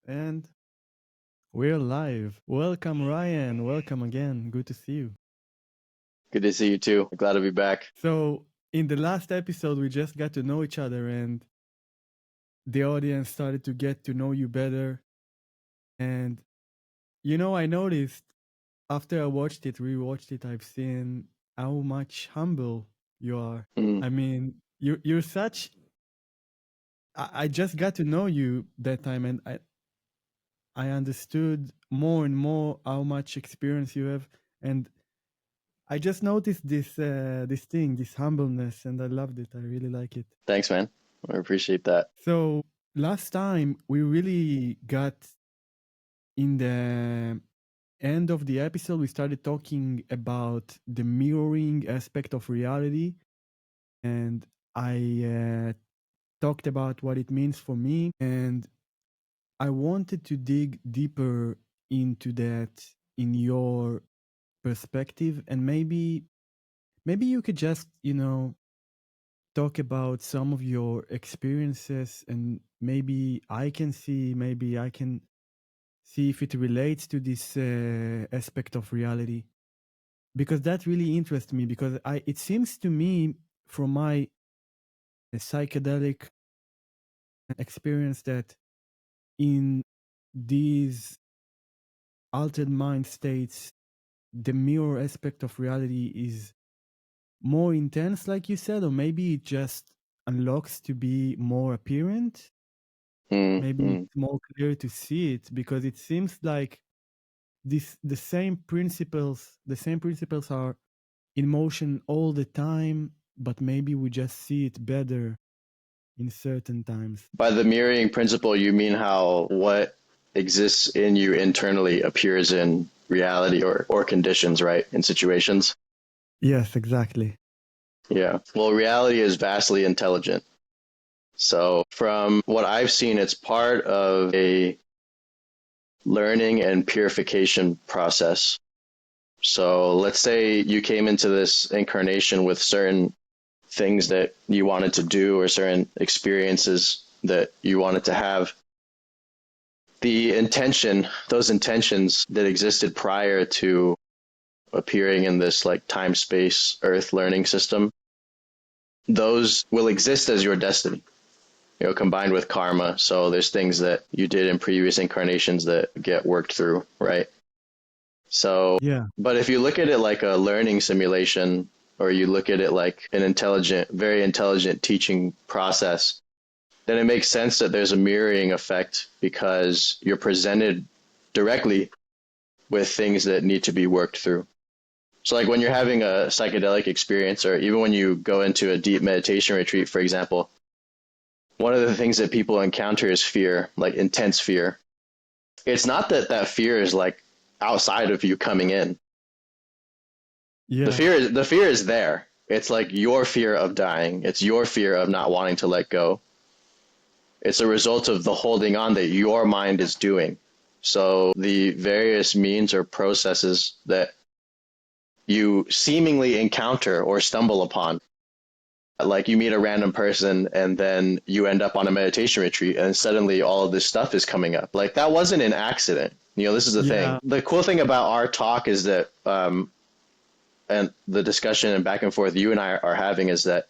And we're live. Welcome, Ryan. Welcome again. Good to see you. Good to see you too. Glad to be back. So, in the last episode, we just got to know each other, and the audience started to get to know you better. And, I noticed after I watched it, rewatched it, I've seen how much humble you are. Mm. I mean, you're such. I just got to know you that time, and I understood more and more how much experience you have, and I just noticed this humbleness, and I loved it. I really like it. Thanks, man. I appreciate that. So last time we really got in the end of the episode, we started talking about the mirroring aspect of reality, and I talked about what it means for me, and I wanted to dig deeper into that in your perspective, and maybe you could just talk about some of your experiences, and maybe I can see if it relates to this aspect of reality, because that really interests me, because it seems to me from my psychedelic experience that in these altered mind states, the mirror aspect of reality is more intense, like you said, or maybe it just unlocks to be more apparent. Maybe it's more clear to see it, because it seems like the same principles are in motion all the time, but maybe we just see it better in certain times. By the mirroring principle, you mean how what exists in you internally appears in reality or conditions, right? In situations. Yes, exactly. Yeah. Well, reality is vastly intelligent. So from what I've seen, it's part of a learning and purification process. So let's say you came into this incarnation with certain things that you wanted to do or certain experiences that you wanted to have. The intention, those intentions that existed prior to appearing in this like time, space, earth learning system, those will exist as your destiny, combined with karma. So there's things that you did in previous incarnations that get worked through, right? So, Yeah. but if you look at it like a learning simulation, or you look at it like an intelligent, very intelligent teaching process, then it makes sense that there's a mirroring effect, because you're presented directly with things that need to be worked through. So like when you're having a psychedelic experience, or even when you go into a deep meditation retreat, for example, one of the things that people encounter is fear, like intense fear. It's not that that fear is like outside of you coming in. Yeah. The fear is there. It's like your fear of dying. It's your fear of not wanting to let go. It's a result of the holding on that your mind is doing. So the various means or processes that you seemingly encounter or stumble upon, like you meet a random person and then you end up on a meditation retreat and suddenly all of this stuff is coming up. Like that wasn't an accident. This is the thing. The cool thing about our talk is that, and the discussion and back and forth you and I are having, is that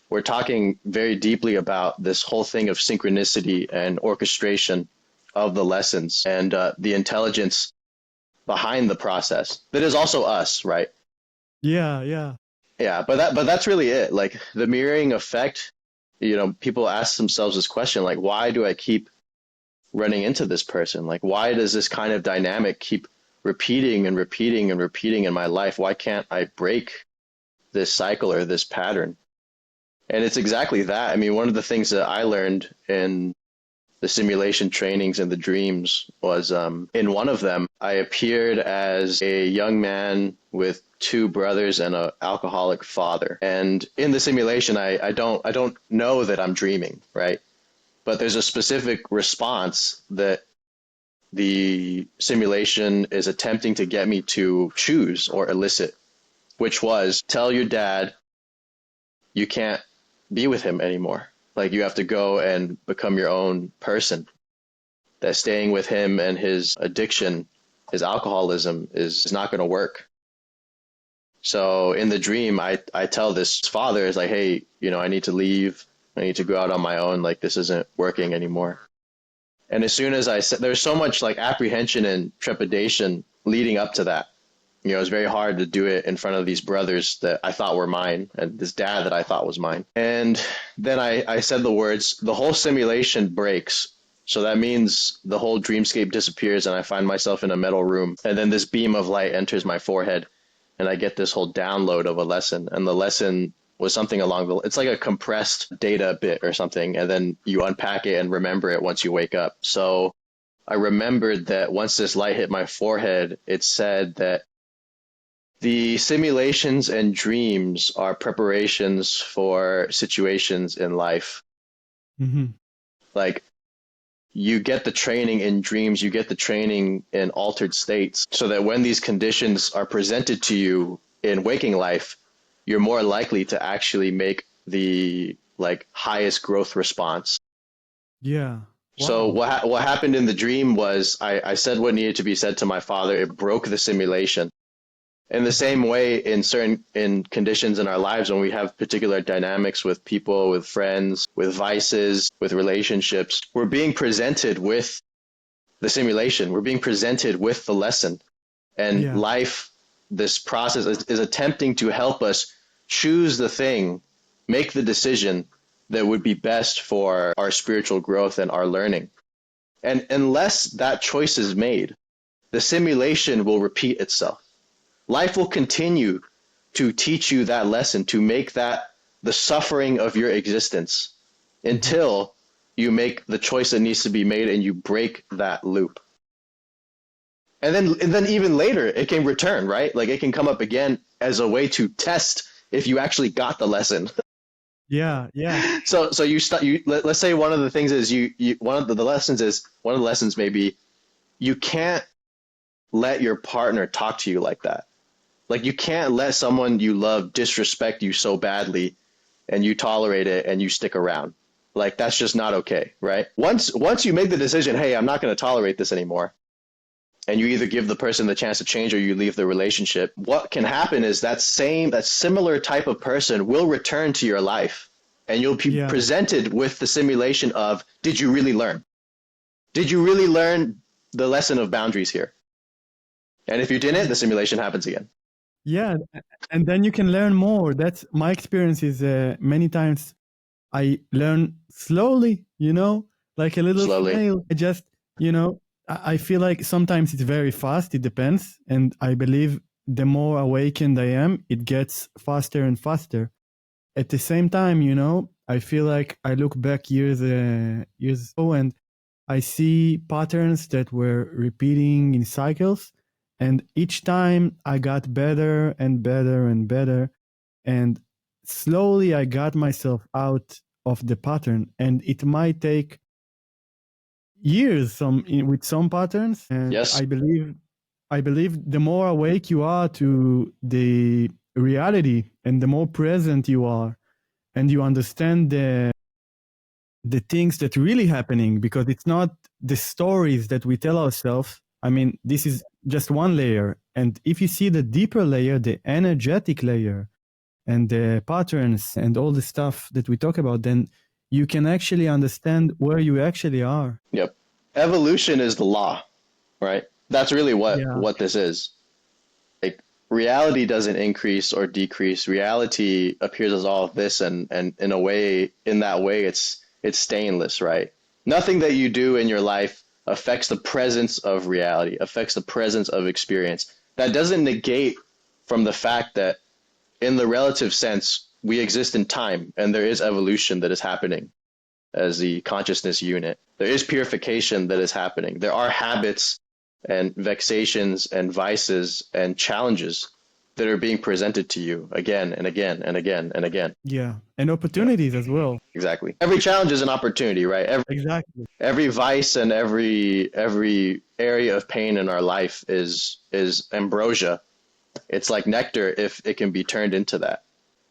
we're talking very deeply about this whole thing of synchronicity and orchestration of the lessons, and the intelligence behind the process that is also us, right? Yeah. But that's really it. Like the mirroring effect, people ask themselves this question, like, why do I keep running into this person? Like, why does this kind of dynamic keep repeating and repeating and repeating in my life? Why can't I break this cycle or this pattern? And it's exactly that. I mean, one of the things that I learned in the simulation trainings and the dreams was, in one of them, I appeared as a young man with two brothers and an alcoholic father. And in the simulation, I don't know that I'm dreaming, right? But there's a specific response that the simulation is attempting to get me to choose or elicit, which was, tell your dad you can't be with him anymore. Like you have to go and become your own person. that staying with him and his addiction, his alcoholism is not going to work. So in the dream, I tell this father, is like, hey, I need to leave. I need to go out on my own. Like, this isn't working anymore. And as soon as I said, there's so much like apprehension and trepidation leading up to that. It was very hard to do it in front of these brothers that I thought were mine and this dad that I thought was mine. And then I said the words, the whole simulation breaks. So that means the whole dreamscape disappears and I find myself in a metal room. And then this beam of light enters my forehead and I get this whole download of a lesson. And the lesson was something it's like a compressed data bit or something. And then you unpack it and remember it once you wake up. So I remembered that once this light hit my forehead, it said that the simulations and dreams are preparations for situations in life. Mm-hmm. Like, you get the training in dreams, you get the training in altered states, so that when these conditions are presented to you in waking life, you're more likely to actually make the highest growth response. Yeah. Wow. So what happened in the dream was I said what needed to be said to my father. It broke the simulation. In the same way, in conditions in our lives, when we have particular dynamics with people, with friends, with vices, with relationships, we're being presented with the simulation. We're being presented with the lesson. And life, this process is attempting to help us choose the thing, make the decision that would be best for our spiritual growth and our learning. And unless that choice is made, the simulation will repeat itself. Life will continue to teach you that lesson, to make that the suffering of your existence until you make the choice that needs to be made and you break that loop. And then even later, it can return, right? Like, it can come up again as a way to test if you actually got the lesson. Yeah. So let's say one of the things is one of the lessons may be you can't let your partner talk to you like that. Like, you can't let someone you love disrespect you so badly and you tolerate it and you stick around. Like, that's just not okay, right? Once you make the decision, hey, I'm not going to tolerate this anymore, and you either give the person the chance to change or you leave the relationship, what can happen is that similar type of person will return to your life and you'll be presented with the simulation of, did you really learn? Did you really learn the lesson of boundaries here? And if you didn't, the simulation happens again. Yeah, and then you can learn more. That's my experience. Is many times I learn slowly, like a little snail. I just, I feel like sometimes it's very fast. It depends. And I believe the more awakened I am, it gets faster and faster. At the same time, I feel like I look back years ago and I see patterns that were repeating in cycles. And each time I got better and better and better. And slowly I got myself out of the pattern. And it might take years with some patterns. And yes. I believe the more awake you are to the reality and the more present you are and you understand the things that really happening, because it's not the stories that we tell ourselves. I mean, this is just one layer. And if you see the deeper layer, the energetic layer and the patterns and all the stuff that we talk about, then you can actually understand where you actually are. Yep. Evolution is the law, right? That's really what this is. Like, reality doesn't increase or decrease. Reality appears as all of this, and in that way, it's stainless, right? Nothing that you do in your life affects the presence of reality, affects the presence of experience. That doesn't negate from the fact that in the relative sense, we exist in time and there is evolution that is happening as the consciousness unit. There is purification that is happening. There are habits and vexations and vices and challenges that are being presented to you again and again and again and again. Yeah, and opportunities as well. Exactly. Every challenge is an opportunity, right? Exactly. Every vice and every area of pain in our life is ambrosia. It's like nectar if it can be turned into that.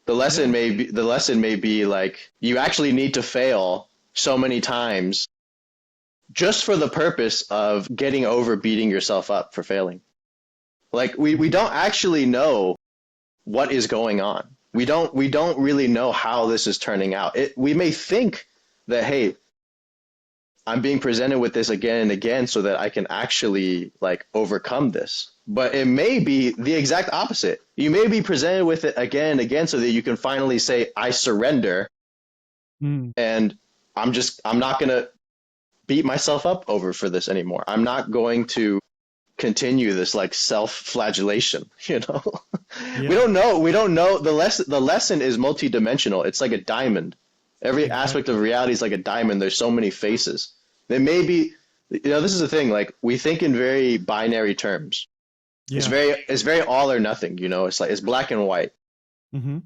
The lesson may be like, you actually need to fail so many times just for the purpose of getting over beating yourself up for failing. Like we don't actually know what is going on. We don't really know how this is turning out. We may think that, hey, I'm being presented with this again and again so that I can actually like overcome this. But it may be the exact opposite. You may be presented with it again and again so that you can finally say, I surrender. And I'm not going to beat myself up over for this anymore. I'm not going to continue this like self-flagellation, you know? Yeah. We don't know. The lesson is multidimensional. It's like a diamond. Every aspect of reality is like a diamond. There's so many faces. There may be, this is the thing, like we think in very binary terms. Yeah. It's very all or nothing, it's like, it's black and white. Mm-hmm.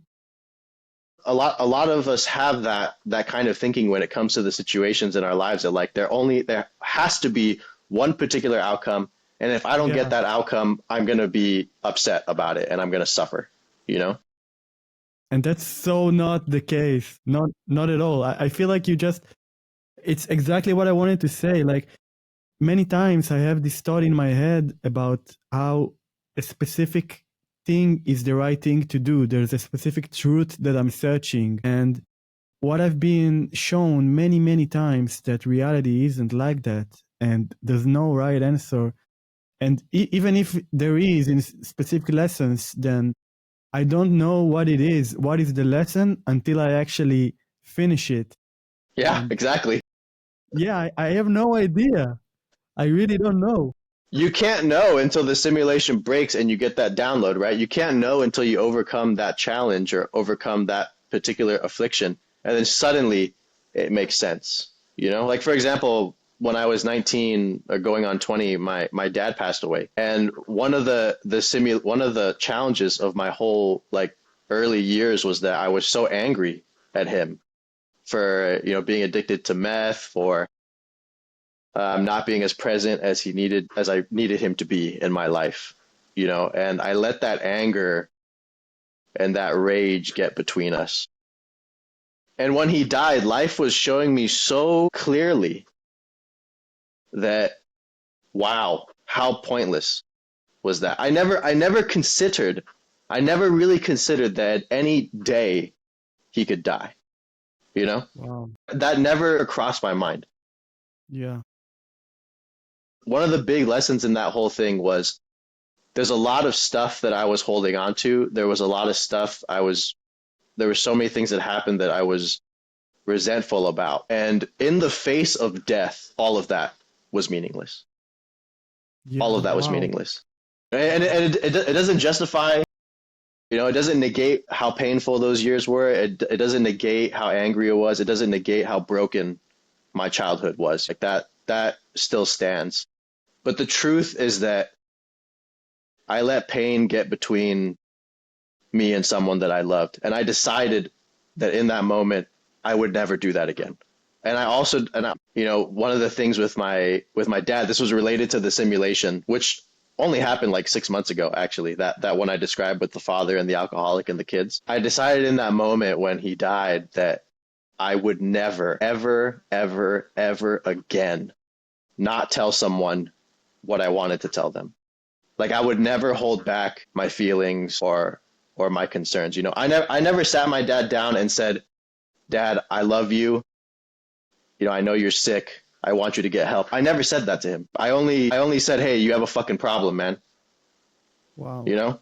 A lot of us have that kind of thinking when it comes to the situations in our lives that like there has to be one particular outcome. And if I don't get that outcome, I'm going to be upset about it and I'm going to suffer, And that's so not the case. Not at all. I feel like it's exactly what I wanted to say. Like many times I have this thought in my head about how a specific thing is the right thing to do. There's a specific truth that I'm searching. And what I've been shown many, many times that reality isn't like that. And there's no right answer. And even if there is in specific lessons, then I don't know what it is. What is the lesson until I actually finish it? Yeah, exactly. Yeah, I have no idea. I really don't know. You can't know until the simulation breaks and you get that download, right? You can't know until you overcome that challenge or overcome that particular affliction. And then suddenly it makes sense. Like for example, when I was 19 or going on 20, my dad passed away. And one of the challenges of my whole like early years was that I was so angry at him for, being addicted to meth, for not being as present as I needed him to be in my life, and I let that anger and that rage get between us. And when he died, life was showing me so clearly that, wow, how pointless was that? I never really considered that any day he could die, Wow. That never crossed my mind. Yeah. One of the big lessons in that whole thing was there's a lot of stuff that I was holding on to. There was a lot of stuff there were so many things that happened that I was resentful about. And in the face of death, all of that was meaningless. Yeah. All of that was meaningless. And it doesn't justify, it doesn't negate how painful those years were. It doesn't negate how angry it was. It doesn't negate how broken my childhood was. Like that still stands. But the truth is that I let pain get between me and someone that I loved. And I decided that in that moment, I would never do that again. And one of the things with my dad, this was related to the simulation, which only happened like 6 months ago, actually, that one I described with the father and the alcoholic and the kids. I decided in that moment when he died that I would never, ever, ever, ever again not tell someone what I wanted to tell them. Like I would never hold back my feelings or my concerns. I never sat my dad down and said, Dad, I love you. I know you're sick. I want you to get help. I never said that to him. I only said, hey, you have a fucking problem, man. Wow.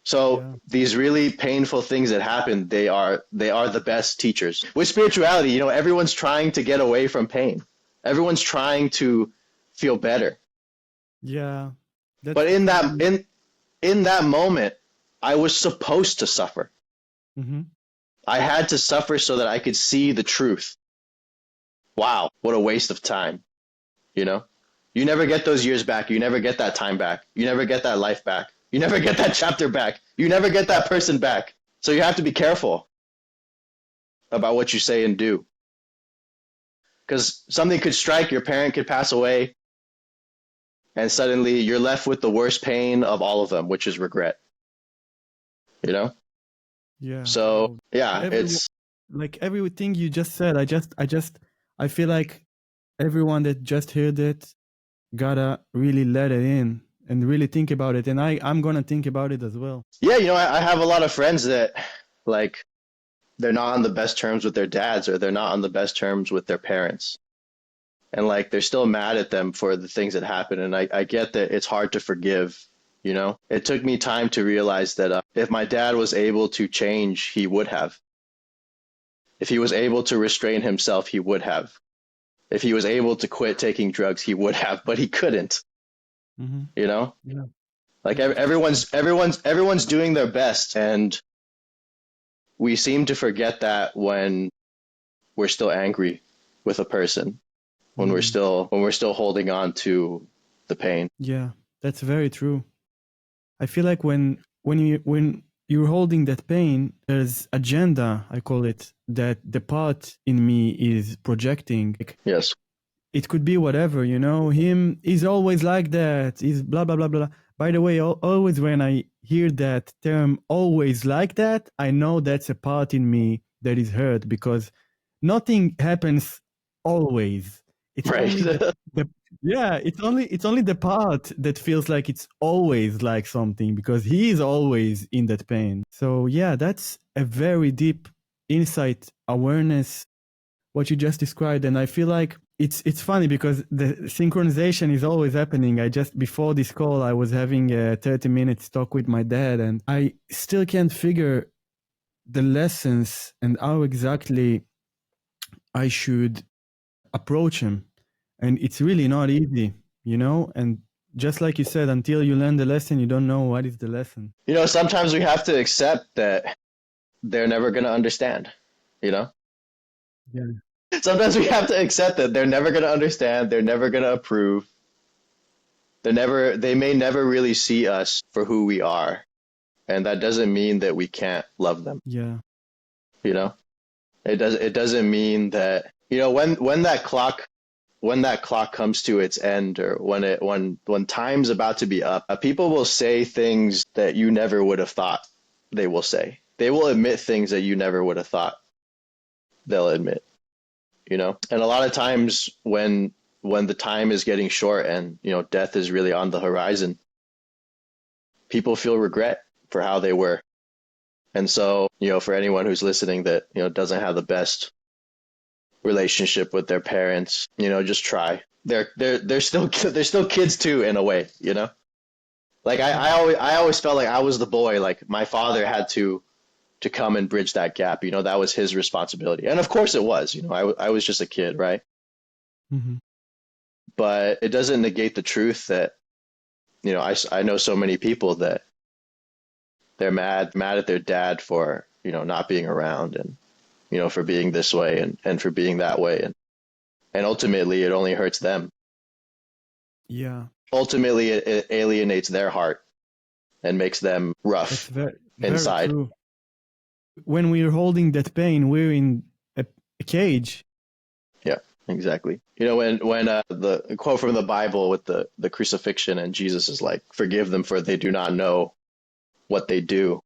So these really painful things that happen, they are the best teachers. With spirituality, everyone's trying to get away from pain. Everyone's trying to feel better. Yeah. But in that moment, I was supposed to suffer. Mm-hmm. I had to suffer so that I could see the truth. Wow, what a waste of time. You never get those years back. You never get that time back. You never get that life back. You never get that chapter back. You never get that person back. So you have to be careful about what you say and do. Because something could strike, your parent could pass away, and suddenly you're left with the worst pain of all of them, which is regret. Yeah. So yeah, it's like everything you just said. I feel like everyone that just heard it gotta really let it in and really think about it. And I'm gonna think about it as well. Yeah, I have a lot of friends that like they're not on the best terms with their dads, or they're not on the best terms with their parents. And like they're still mad at them for the things that happen. And I get that it's hard to forgive. It took me time to realize that if my dad was able to change, he would have. If he was able to restrain himself, he would have. If he was able to quit taking drugs, he would have, but he couldn't. Mm-hmm. Yeah. Like Yeah. everyone's doing their best, and we seem to forget that when we're still angry with a person, when we're still holding on to the pain. Yeah, that's very true. I feel like when you're holding that pain, there's agenda, I call it, that the part in me is projecting. Yes. It could be whatever, him is always like that, is blah blah blah blah. By the way, always when I hear that term always like that, I know that's a part in me that is hurt, because nothing happens always. It's Right. only it's only the part that feels like it's always like something, because he is always in that pain. So yeah, that's a very deep insight, awareness, what you just described. And I feel like it's funny because the synchronization is always happening. Before this call, I was having a 30-minute talk with my dad, and I still can't figure the lessons and how exactly I should approach him. And it's really not easy, and just like you said, until you learn the lesson, you don't know what is the lesson. Sometimes we have to accept that they're never going to understand, Yeah. Sometimes we have to accept that they're never going to understand, they're never going to approve. They may never really see us for who we are. And that doesn't mean that we can't love them. Yeah. It doesn't mean that, when that clock comes to its end, or when time's about to be up, people will say things that you never would have thought they will say. They will admit things that you never would have thought they'll admit, And a lot of times when the time is getting short and, death is really on the horizon, people feel regret for how they were. And so, for anyone who's listening that, doesn't have the best relationship with their parents, just try. They're still kids too, in a way, Like I always felt like I was the boy. Like my father had to come and bridge that gap. That was his responsibility, and of course it was. I was just a kid, right? Mm-hmm. But it doesn't negate the truth that, I know so many people that they're mad at their dad for, not being around, and, for being this way and for being that way. And ultimately it only hurts them. Yeah. Ultimately it alienates their heart and makes them rough inside. True. When we're holding that pain, we're in a cage. Yeah, exactly. When the quote from the Bible with the crucifixion, and Jesus is like, "Forgive them, for they do not know what they do."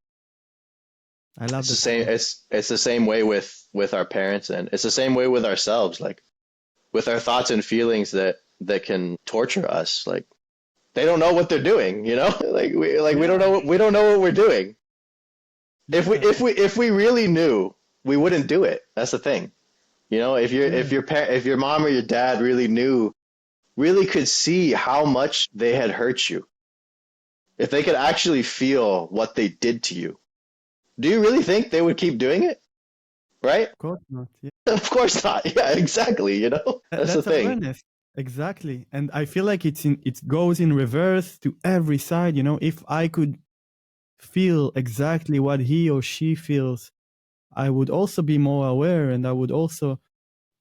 I love it's the same. It's the same way with our parents, and it's the same way with ourselves. Like with our thoughts and feelings that can torture us. Like they don't know what they're doing. Like we don't know what we're doing. If we really knew, we wouldn't do it. That's the thing. If your mom or your dad really could see how much they had hurt you, if they could actually feel what they did to you, do you really think they would keep doing it? Right? Of course not. Yeah. Of course not. Yeah, exactly. That's the thing. Awareness. Exactly. And I feel like it goes in reverse to every side. If I could feel exactly what he or she feels, I would also be more aware, and I would also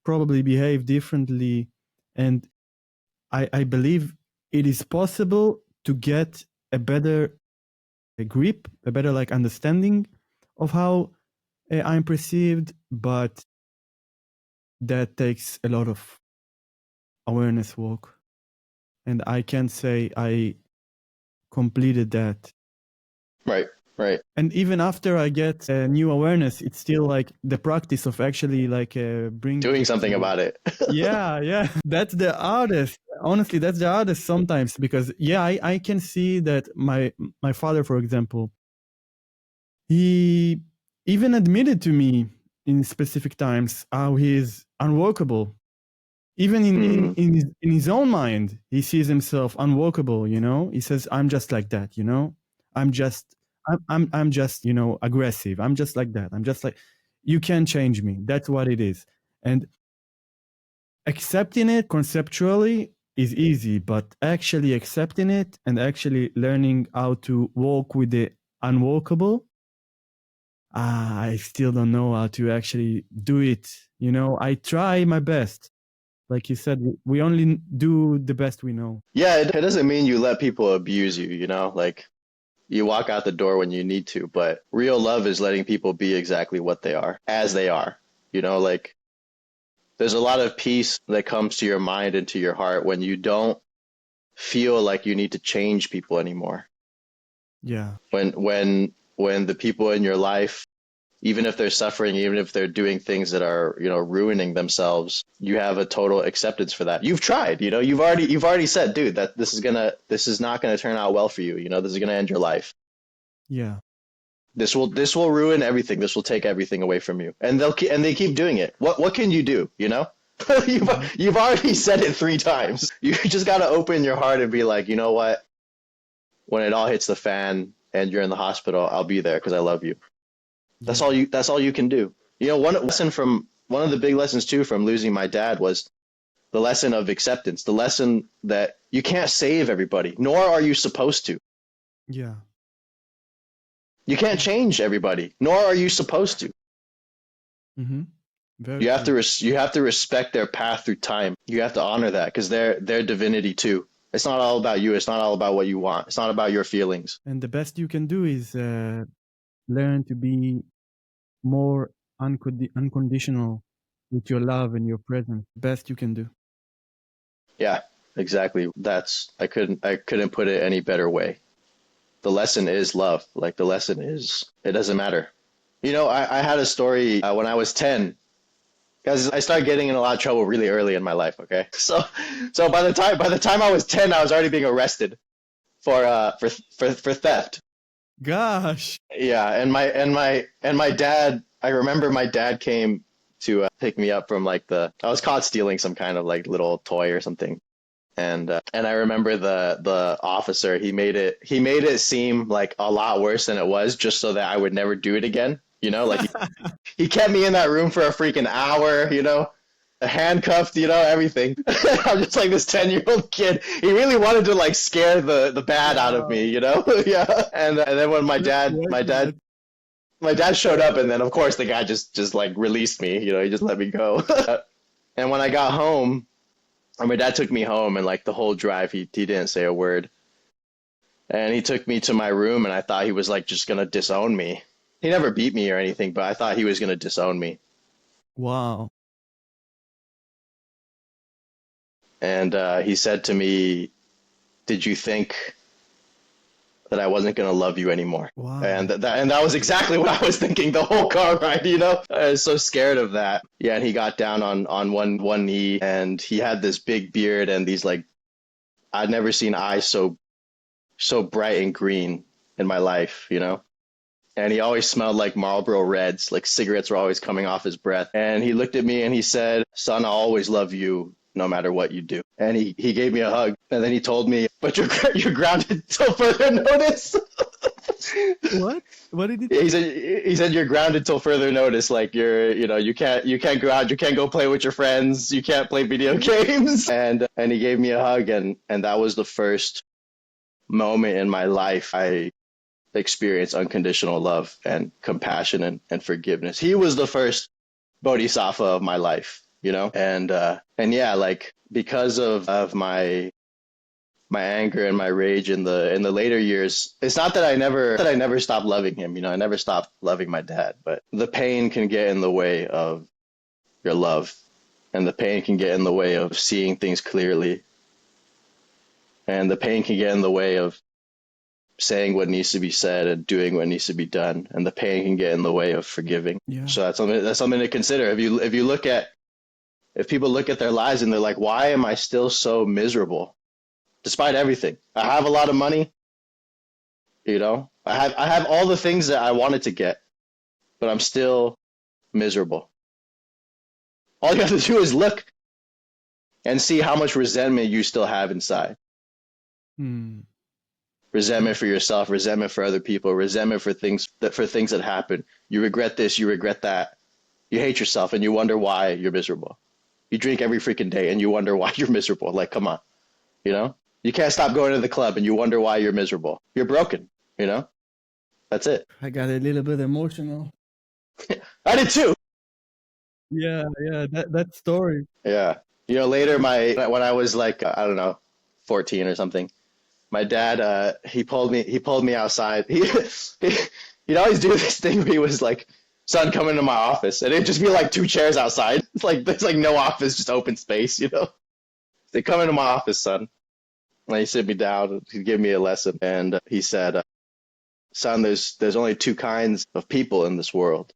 probably behave differently. And I believe it is possible to get a better grip, a better understanding of how I'm perceived, but that takes a lot of awareness work. And I can't say I completed that. Right. Right. And even after I get a new awareness, it's still like the practice of actually like bringing Doing it something to- about it. yeah. That's the hardest. Honestly, that's the hardest sometimes because I can see that my father, for example, he even admitted to me in specific times how he is unworkable. Even in his own mind, he sees himself unworkable, you know? He says, I'm just like that, you know? I'm just I'm just, you know, aggressive. I'm just like that. I'm just like you can't change me. That's what it is. And accepting it conceptually is easy, but actually accepting it and actually learning how to walk with the unwalkable, I still don't know how to actually do it. You know, I try my best. Like you said, we only do the best we know. Yeah, it doesn't mean you let people abuse you, you know, like you walk out the door when you need to, but real love is letting people be exactly what they are, as they are. You know, like there's a lot of peace that comes to your mind and to your heart when you don't feel like you need to change people anymore. Yeah. When the people in your life, even if they're suffering, even if they're doing things that are, you know, ruining themselves, you have a total acceptance for that. You've tried, you know, you've already said, dude, that this is not gonna turn out well for you. You know, this is gonna end your life. Yeah. This will ruin everything. This will take everything away from you. And they keep doing it. What can you do, you know? You've already said it 3 times. You just got to open your heart and be like, you know what? When it all hits the fan and you're in the hospital, I'll be there because I love you. That's all you can do. You know, one of the big lessons too from losing my dad was the lesson of acceptance, the lesson that you can't save everybody, nor are you supposed to. Yeah. You can't change everybody, nor are you supposed to. Mm-hmm. Very You have true. you have to respect their path through time. You have to honor that because they're divinity too. It's not all about you. It's not all about what you want. It's not about your feelings. And the best you can do is learn to be more unconditional with your love and your presence. Best you can do. Yeah, exactly. I couldn't put it any better way. The lesson is love. Like the lesson is it doesn't matter. You know, I had a story when I was 10. Because I started getting in a lot of trouble really early in my life. Okay, so by the time I was 10, I was already being arrested for theft. Gosh. Yeah, and my dad. I remember my dad came to pick me up from like I was caught stealing some kind of like little toy or something. And I remember the officer. He made it seem like a lot worse than it was, just so that I would never do it again. You know, like he kept me in that room for a freaking hour. You know, handcuffed. You know, everything. I'm just like this 10-year-old kid. He really wanted to like scare the bad out of me. You know, yeah. And then when my dad showed up, and then of course the guy just like released me. You know, he just let me go. And when I got home. And my dad took me home, and like the whole drive, he didn't say a word. And he took me to my room, and I thought he was like just gonna disown me. He never beat me or anything, but I thought he was gonna disown me. Wow. And he said to me, "Did you think that I wasn't gonna love you anymore?" Wow. And that was exactly what I was thinking the whole car ride. You know, I was so scared of that. Yeah, and he got down on one knee, and he had this big beard and these like I'd never seen eyes so bright and green in my life, you know? And he always smelled like Marlboro Reds, like cigarettes were always coming off his breath. And he looked at me and he said, "Son, I'll always love you no matter what you do." And he gave me a hug. And then he told me, "But you're grounded till further notice." What? What did he He said you're grounded till further notice. Like you can't go out, you can't go play with your friends, you can't play video games. And he gave me a hug, and that was the first moment in my life I experienced unconditional love and compassion and forgiveness. He was the first bodhisattva of my life, you know? And yeah, like because of my anger and my rage in the later years, it's not that I never stopped loving him, you know, I never stopped loving my dad, but the pain can get in the way of your love, and the pain can get in the way of seeing things clearly, and the pain can get in the way of saying what needs to be said and doing what needs to be done, and the pain can get in the way of forgiving. Yeah. So that's something to consider. If people look at their lives and they're like, why am I still so miserable despite everything? I have a lot of money, I have all the things that I wanted to get, but I'm still miserable. All you have to do is look and see how much resentment you still have inside. Resentment for yourself, resentment for other people, resentment for things that happen. You regret this, you regret that. You hate yourself and you wonder why you're miserable. You drink every freaking day and you wonder why you're miserable. Like, come on, You can't stop going to the club and you wonder why you're miserable. You're broken, That's it. I got a little bit emotional. I did too. Yeah, that story. Yeah. Later when I was like, I don't know, 14 or something, my dad, he pulled me outside. He'd always do this thing where he was like, son, come into my office. And it'd just be like 2 chairs outside. It's like, there's like no office, just open space, They come into my office, son. And he sit me down, he'd give me a lesson. And he said, son, there's only 2 kinds of people in this world.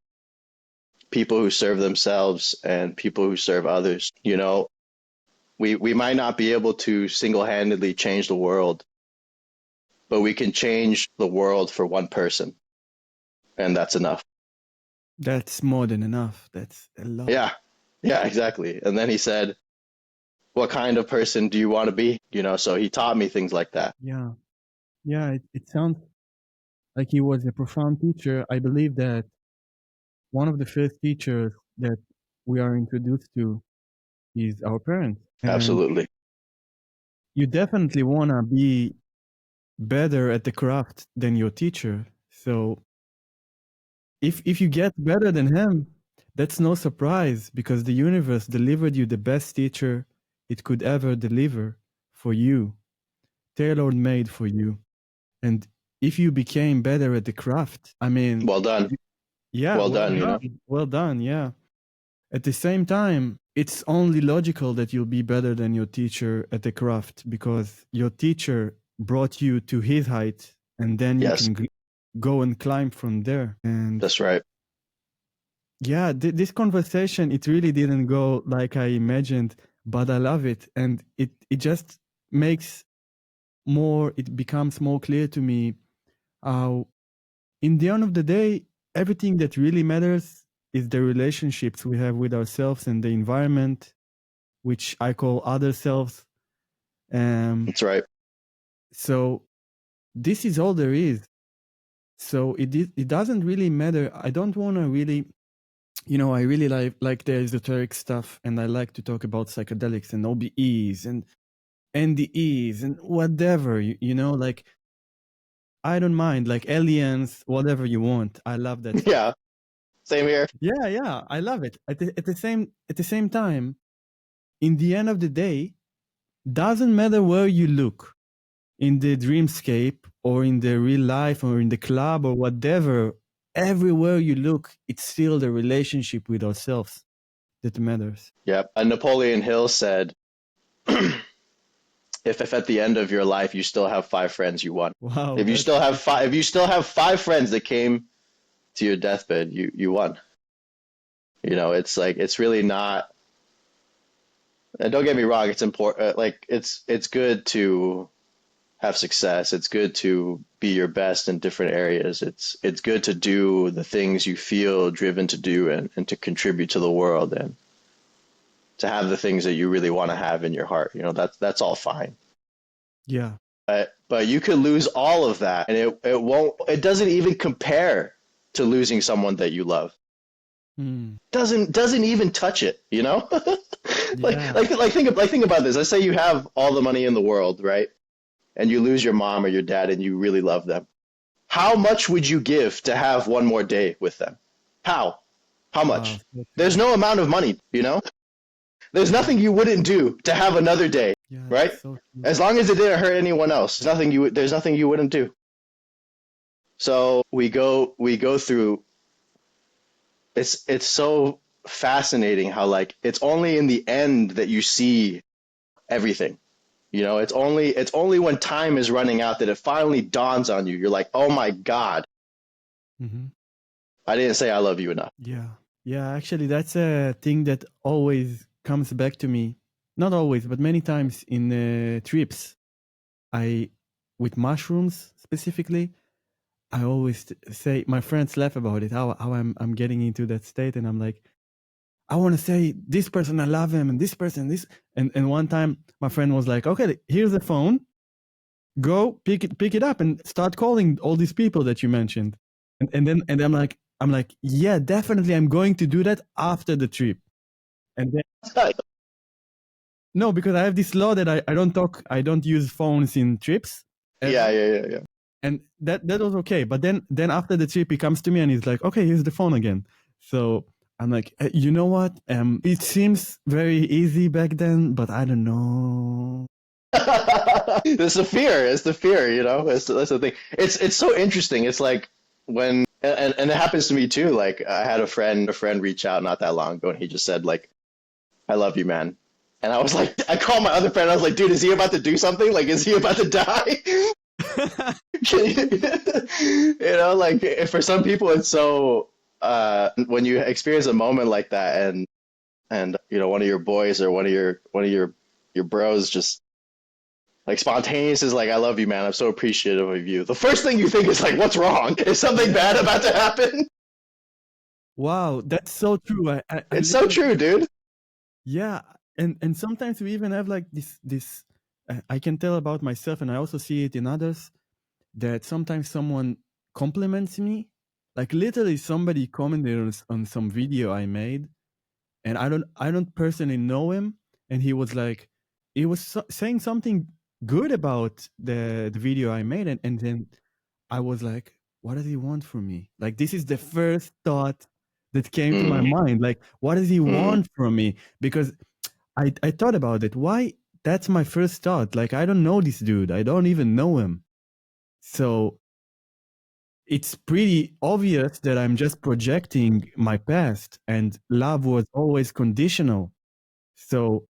People who serve themselves and people who serve others. We might not be able to single-handedly change the world, but we can change the world for one person. And that's enough. That's more than enough. That's a lot. Yeah, exactly. And then he said, what kind of person do you want to be? So he taught me things like that. Yeah. It sounds like he was a profound teacher. I believe that one of the first teachers that we are introduced to is our parents. And Absolutely. you definitely want to be better at the craft than your teacher. So if you get better than him, that's no surprise, because the universe delivered you the best teacher it could ever deliver for you, tailor-made for you. And if you became better at the craft, I mean, well done. Yeah, well done. Well done, yeah. At the same time, it's only logical that you'll be better than your teacher at the craft, because your teacher brought you to his height, and then you Yes. can go and climb from there. And That's right. yeah, this conversation, it really didn't go like I imagined, but I love it. And it just it becomes more clear to me how, in the end of the day, everything that really matters is the relationships we have with ourselves and the environment, which I call other selves. That's right. So this is all there is. So it doesn't really matter. I don't want to really, I really like the esoteric stuff, and I like to talk about psychedelics and OBEs and NDEs and whatever, like, I don't mind, like aliens, whatever you want. I love that. Yeah. Same here. Yeah, I love it. At the same time, in the end of the day, doesn't matter where you look, in the dreamscape or in the real life or in the club or whatever, everywhere you look, it's still the relationship with ourselves that matters. Yep. And Napoleon Hill said, if at the end of your life you still have 5 friends, you won. Wow. If you still have 5 friends that came to your deathbed, you won. It's like, it's really not. And don't get me wrong, it's important. Like, it's good to have success. It's good to be your best in different areas. It's good to do the things you feel driven to do and to contribute to the world and to have the things that you really want to have in your heart. That's all fine. Yeah. But you could lose all of that, and it doesn't even compare to losing someone that you love. Doesn't even touch it, think about this. Let's say you have all the money in the world, right? And you lose your mom or your dad and you really love them. How much would you give to have one more day with them? How much? There's no amount of money, There's nothing you wouldn't do to have another day, right? So as long as it didn't hurt anyone else, there's nothing you wouldn't do. So we go through. It's so fascinating how, like, it's only in the end that you see everything. You know, it's only when time is running out that it finally dawns on you. You're like, oh my God, Mm-hmm. I didn't say I love you enough. Yeah. Yeah, actually, that's a thing that always comes back to me. Not always, but many times in trips. With mushrooms specifically, I always say, my friends laugh about it, how I'm getting into that state. And I'm like, I want to say this person, I love him, and this person, this. And one time my friend was like, okay, here's the phone. Go pick it up and start calling all these people that you mentioned. And then I'm like, yeah, definitely I'm going to do that after the trip. And then no, because I have this law that I don't use phones in trips. Yeah. And that was okay. But then after the trip, he comes to me and he's like, okay, here's the phone again. So I'm like, you know what? It seems very easy back then, but I don't know. It's the fear. It's the fear, you know? That's the thing. It's so interesting. It's like when, and it happens to me too. Like I had a friend reach out not that long ago and he just said like, I love you, man. And I was like, I called my other friend. I was like, dude, is he about to do something? Like, is he about to die? You know, like for some people, it's so, when you experience a moment like that and, you know, one of your boys or one of your bros just like spontaneous is like, I love you, man. I'm so appreciative of you. The first thing you think is like, what's wrong? Is something bad about to happen? Wow, that's so true. It's so true, dude. Yeah, and sometimes we even have like this. I can tell about myself, and I also see it in others, that sometimes someone compliments me, like literally somebody commented on some video I made, and I don't personally know him, and he was like, he was saying something good about the video I made, and then I was like, what does he want from me? Like, this is the first thought that came to my mind. Like, what does he want from me? Because I thought about it. Why? That's my first thought. Like, I don't know this dude. I don't even know him. So it's pretty obvious that I'm just projecting my past, and love was always conditional. So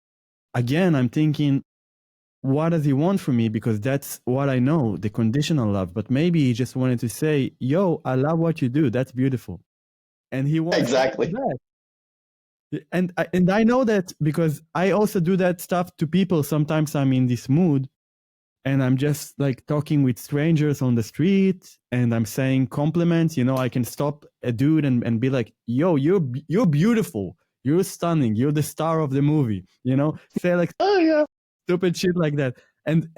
again, I'm thinking, what does he want from me? Because that's what I know, the conditional love. But maybe he just wanted to say, yo, I love what you do. That's beautiful. And he wants Exactly. that. And I know that because I also do that stuff to people. Sometimes I'm in this mood and I'm just like talking with strangers on the street and I'm saying compliments. You know, I can stop a dude and be like, yo, you're beautiful. You're stunning. You're the star of the movie. You know, say like, Oh yeah, stupid shit like that. And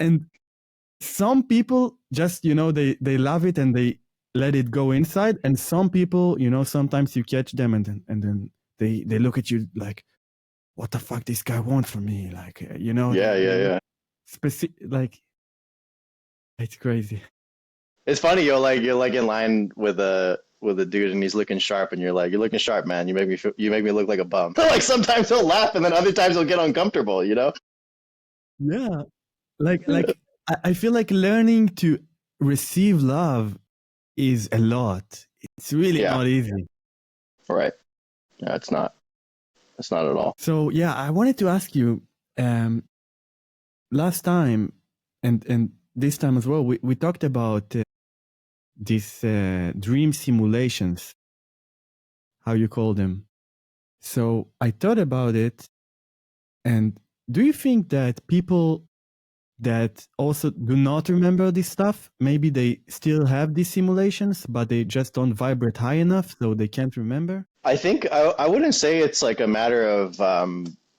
some people just, you know, they love it and they let it go inside. And some people, you know, sometimes you catch them and then they look at you like, what the fuck this guy want from me? Like, you know, yeah. like, it's crazy. It's funny, you're like in line with a dude and he's looking sharp and you're like, you're looking sharp, man. You make me look like a bum. Like sometimes he'll laugh and then other times he'll get uncomfortable, you know? Yeah. Like I feel like learning to receive love is a lot. It's really not easy. Right. Yeah, it's not. It's not at all. So yeah, I wanted to ask you, last time and this time as well, we talked about these dream simulations, how you call them. So I thought about it, and do you think that people that also do not remember this stuff, maybe they still have these simulations, but they just don't vibrate high enough, so they can't remember? I think I wouldn't say it's like a matter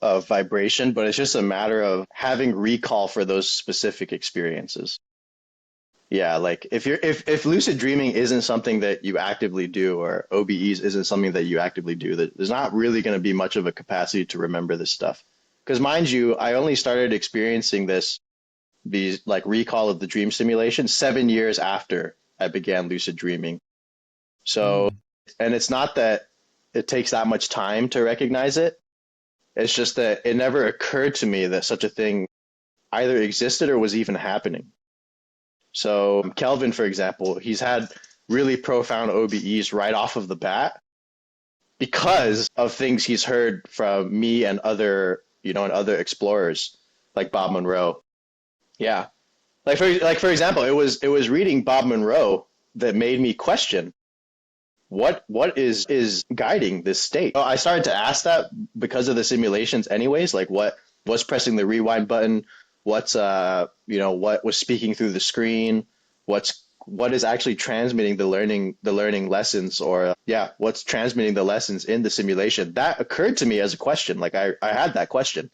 of vibration, but it's just a matter of having recall for those specific experiences. Yeah, like if lucid dreaming isn't something that you actively do, or OBEs isn't something that you actively do, that there's not really going to be much of a capacity to remember this stuff. Because mind you, I only started experiencing these like recall of the dream simulation 7 years after I began lucid dreaming. So, and it's not that it takes that much time to recognize it. It's just that it never occurred to me that such a thing either existed or was even happening. So Kelvin, for example, he's had really profound OBEs right off of the bat because of things he's heard from me and other, you know, and other explorers like Bob Monroe. Yeah. For example, it was reading Bob Monroe that made me question what is guiding this state. I started to ask that because of the simulations anyways, like what's pressing the rewind button, what's what was speaking through the screen, what is actually transmitting the learning lessons, or what's transmitting the lessons in the simulation. That occurred to me as a question. Like I had that question,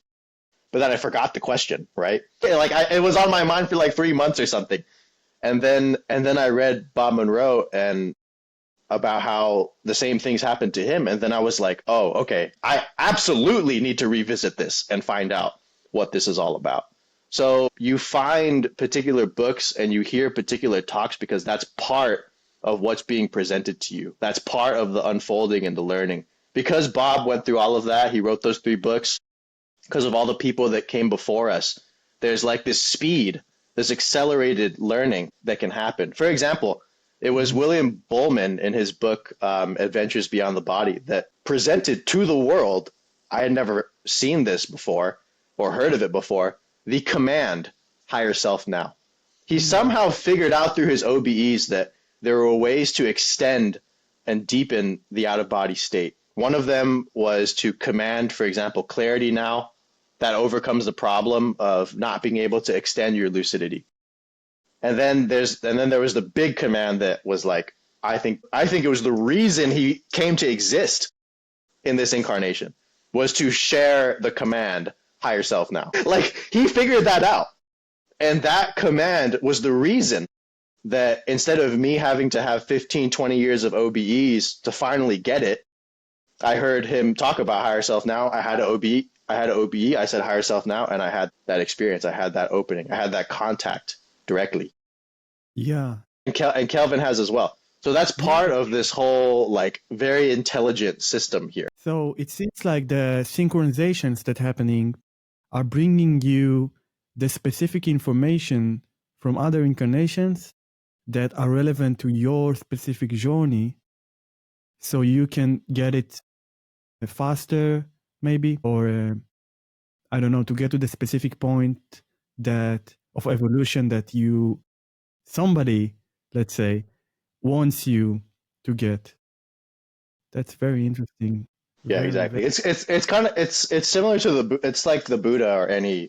but then I forgot the question, right? It was on my mind for like 3 months or something. And then I read Bob Monroe and about how the same things happened to him. And then I was like, oh, okay, I absolutely need to revisit this and find out what this is all about. So you find particular books and you hear particular talks because that's part of what's being presented to you. That's part of the unfolding and the learning. Because Bob went through all of that, he wrote those 3 books, because of all the people that came before us. There's like this speed, this accelerated learning that can happen. For example, it was William Buhlman in his book, Adventures Beyond the Body, that presented to the world, I had never seen this before or heard of it before, the command, higher self now. He somehow figured out through his OBEs that there were ways to extend and deepen the out-of-body state. One of them was to command, for example, clarity now. That overcomes the problem of not being able to extend your lucidity. And then there was the big command that was like, I think it was the reason he came to exist in this incarnation, was to share the command, higher self now. Like, he figured that out. And that command was the reason that instead of me having to have 15, 20 years of OBEs to finally get it, I heard him talk about higher self now. I had an OBE. I said higher self now, and I had that experience. I had that opening. I had that contact directly. Yeah. And Kelvin has as well. So that's part of this whole like very intelligent system here. So it seems like the synchronizations that happening are bringing you the specific information from other incarnations that are relevant to your specific journey, so you can get it faster, maybe, or I don't know, to get to the specific point that of evolution that somebody, let's say, wants you to get. That's very interesting. Yeah, exactly. It's kind of it's similar to it's like the Buddha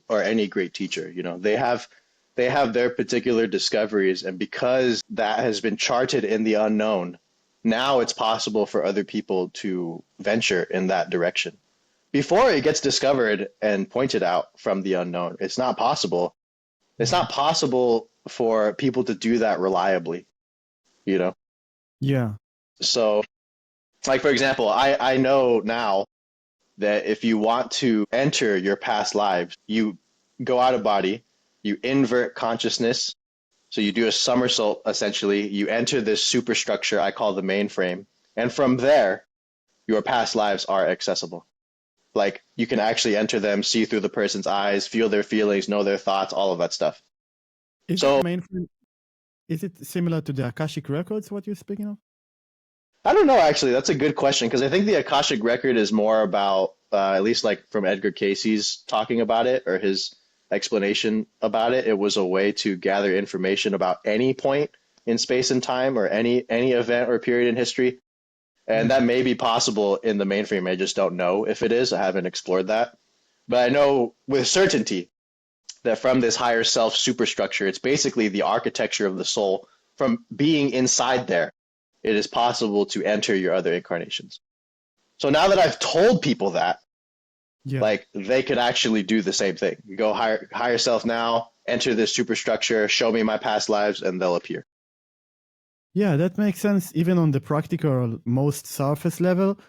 or any great teacher. You know, they have their particular discoveries, and because that has been charted in the unknown, now it's possible for other people to venture in that direction. Before it gets discovered and pointed out from the unknown, it's not possible. It's not possible for people to do that reliably, you know? Yeah. So, like, for example, I know now that if you want to enter your past lives, you go out of body, you invert consciousness. So you do a somersault, essentially. You enter this superstructure I call the mainframe. And from there, your past lives are accessible. Like, you can actually enter them, see through the person's eyes, feel their feelings, know their thoughts, all of that stuff. Is it similar to the Akashic records, what you're speaking of? I don't know, actually. That's a good question, because I think the Akashic record is more about, at least like from Edgar Cayce's talking about it, or his explanation about it. It was a way to gather information about any point in space and time, or any event or period in history. And that may be possible in the mainframe. I just don't know if it is. I haven't explored that. But I know with certainty that from this higher self superstructure, it's basically the architecture of the soul. From being inside there, it is possible to enter your other incarnations. So now that I've told people that, like, they could actually do the same thing. You go higher self now, enter this superstructure, show me my past lives, and they'll appear. Yeah, that makes sense even on the practical, most surface level,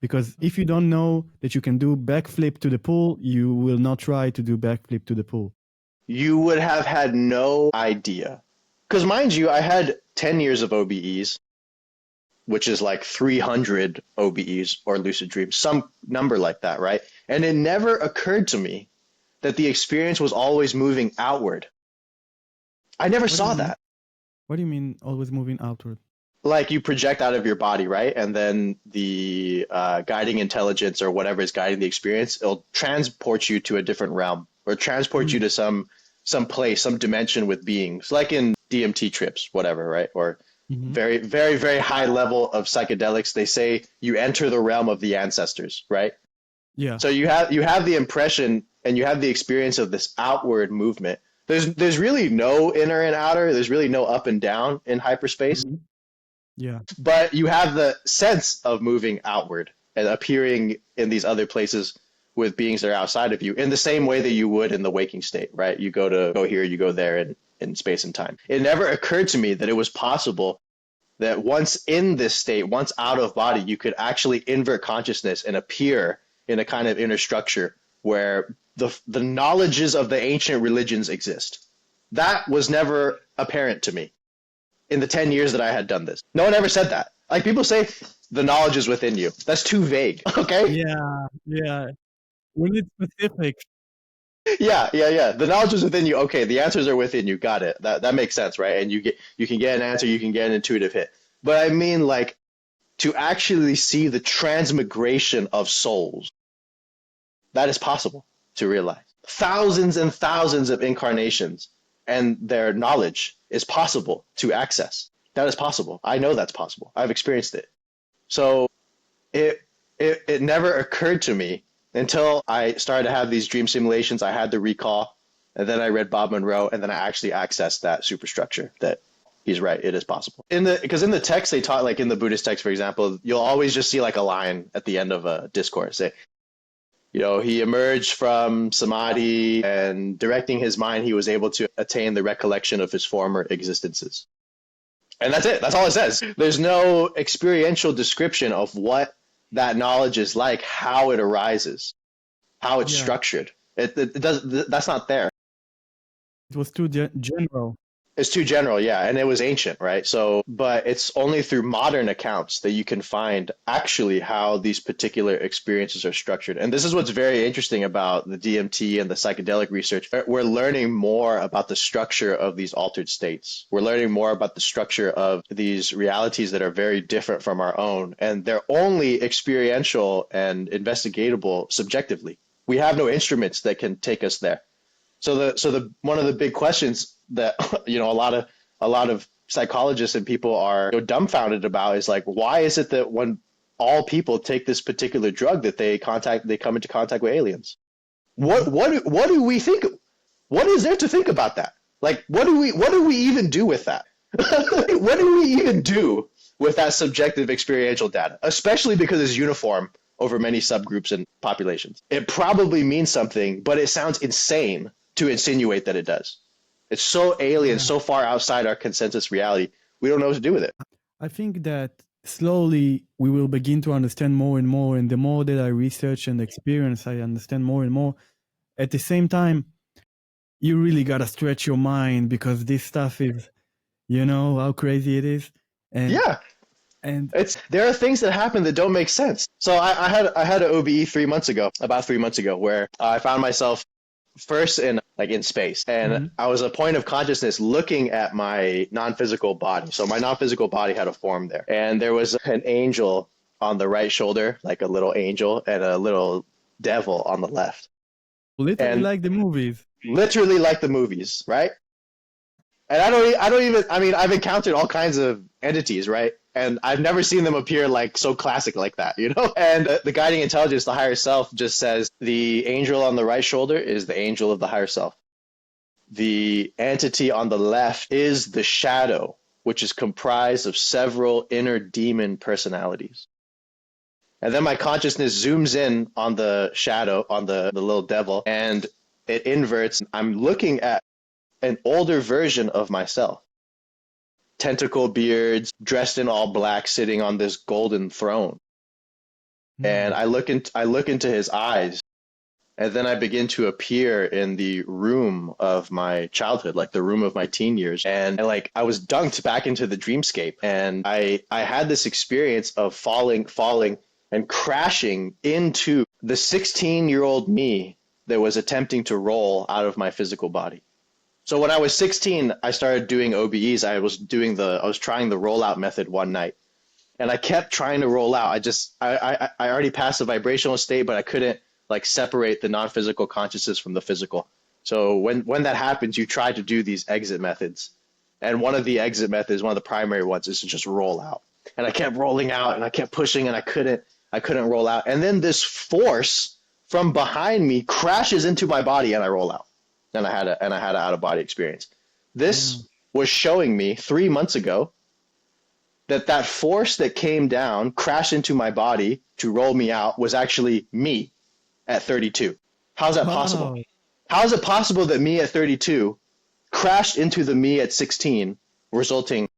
because if you don't know that you can do backflip to the pool, you will not try to do backflip to the pool. You would have had no idea. Because mind you, I had 10 years of OBEs, which is like 300 OBEs or lucid dreams, some number like that, right? And it never occurred to me that the experience was always moving outward. I never saw that. What do you mean always moving outward? Like, you project out of your body, right? And then the guiding intelligence or whatever is guiding the experience, it'll transport you to a different realm, or transport you to some some place, some dimension with beings, like in DMT trips, whatever, right? Or very, very, very high level of psychedelics. They say you enter the realm of the ancestors, right? Yeah. So you have the impression and you have the experience of this outward movement. There's really no inner and outer. There's really no up and down in hyperspace. Yeah. But you have the sense of moving outward and appearing in these other places with beings that are outside of you in the same way that you would in the waking state, right? You go here, you go there in space and time. It never occurred to me that it was possible that once in this state, once out of body, you could actually invert consciousness and appear in a kind of inner structure where the knowledges of the ancient religions exist. That was never apparent to me in the 10 years that I had done this. No one ever said that. Like people say the knowledge is within you. That's too vague. Okay. Yeah. We need specific. Yeah. The knowledge is within you. Okay. The answers are within you. Got it. That makes sense, right? And you can get an answer. You can get an intuitive hit. But I mean, like, to actually see the transmigration of souls, that is possible to realize. Thousands and thousands of incarnations and their knowledge is possible to access. That is possible. I know that's possible. I've experienced it. So it never occurred to me until I started to have these dream simulations. I had the recall, and then I read Bob Monroe, and then I actually accessed that superstructure that he's right. It is possible. Because in the text they taught, like in the Buddhist text, for example, you'll always just see like a line at the end of a discourse. Say, he emerged from samadhi and directing his mind, he was able to attain the recollection of his former existences. And that's it. That's all it says. There's no experiential description of what that knowledge is like, how it arises, how it's structured. It does. That's not there. It was too general. It's too general, yeah, and it was ancient, right? So, but it's only through modern accounts that you can find actually how these particular experiences are structured. And this is what's very interesting about the DMT and the psychedelic research. We're learning more about the structure of these altered states. We're learning more about the structure of these realities that are very different from our own, and they're only experiential and investigatable subjectively. We have no instruments that can take us there. So the one of the big questions that a lot of psychologists and people are dumbfounded about is like, why is it that when all people take this particular drug that they come into contact with aliens? What do we think? What is there to think about that? Like, what do we even do with that? What do we even do with that subjective experiential data, especially because it's uniform over many subgroups and populations? It probably means something, but it sounds insane to insinuate that it does. It's so alien, so far outside our consensus reality, we don't know what to do with it. I think that slowly we will begin to understand more and more, and the more that I research and experience, I understand more and more. At the same time, you really gotta stretch your mind, because this stuff is, how crazy it is. And there are things that happen that don't make sense. So I had an OBE about 3 months ago, where I found myself first in space, and I was a point of consciousness looking at my non-physical body. So my non-physical body had a form there, and there was an angel on the right shoulder, like a little angel, and a little devil on the left. Literally like the movies. Literally like the movies, right? And I've encountered all kinds of entities, right? And I've never seen them appear like so classic like that, And the guiding intelligence, the higher self, just says the angel on the right shoulder is the angel of the higher self. The entity on the left is the shadow, which is comprised of several inner demon personalities. And then my consciousness zooms in on the shadow, on the little devil, and it inverts. I'm looking at an older version of myself. Tentacle beards, dressed in all black, sitting on this golden throne. And I look into his eyes, and then I begin to appear in the room of my childhood, like the room of my teen years. And I was dunked back into the dreamscape, and I had this experience of falling and crashing into the 16-year-old me that was attempting to roll out of my physical body. So when I was 16, I started doing OBEs. I was trying the rollout method one night, and I kept trying to roll out. I already passed the vibrational state, but I couldn't separate the non-physical consciousness from the physical. So when that happens, you try to do these exit methods. And one of the exit methods, one of the primary ones, is to just roll out. And I kept rolling out and I kept pushing and I couldn't roll out. And then this force from behind me crashes into my body and I roll out. And I had an out of body experience. This was showing me 3 months ago that force that came down, crashed into my body to roll me out was actually me at 32. How's that possible? How is it possible that me at 32 crashed into the me at 16, resulting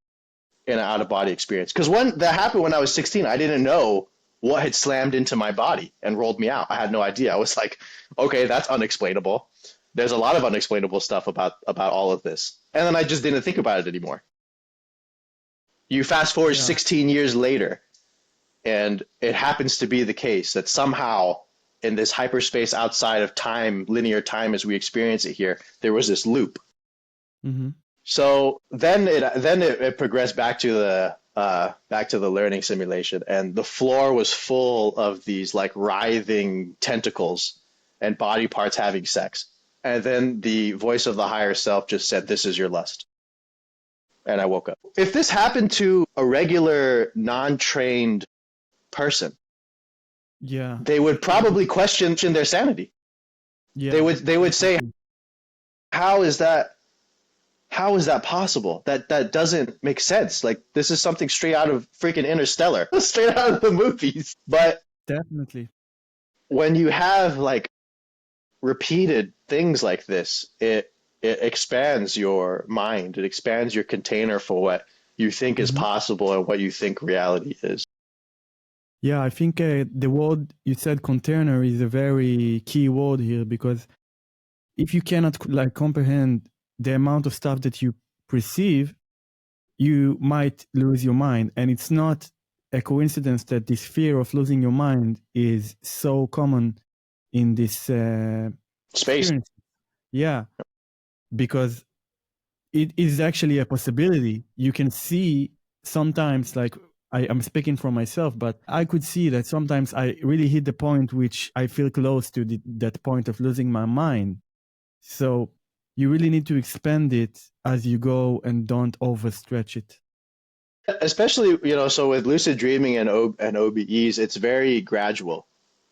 in an out-of-body experience? Because when that happened when I was 16, I didn't know what had slammed into my body and rolled me out. I had no idea. I was like, okay, that's unexplainable. There's a lot of unexplainable stuff about all of this. And then I just didn't think about it anymore. You fast forward 16 years later, and it happens to be the case that somehow in this hyperspace outside of time, linear time as we experience it here, there was this loop. Mm-hmm. So then it progressed back to the learning simulation, and the floor was full of these like writhing tentacles and body parts having sex. And then the voice of the higher self just said, "This is your lust." And I woke up. If this happened to a regular non-trained person, they would probably question their sanity. They would say, how is that possible? That doesn't make sense. Like, this is something straight out of freaking Interstellar, straight out of the movies. But definitely, when you have like repeated things like this, it expands your mind. It expands your container for what you think is possible and what you think reality is. Yeah, I think the word you said, container, is a very key word here, because if you cannot like comprehend the amount of stuff that you perceive, you might lose your mind. And it's not a coincidence that this fear of losing your mind is so common in this space. Experience. Yeah, because it is actually a possibility. You can see sometimes, like, I'm speaking for myself, but I could see that sometimes I really hit the point which I feel close to that point of losing my mind. So you really need to expand it as you go and don't overstretch it. Especially, so with lucid dreaming and OBEs, it's very gradual,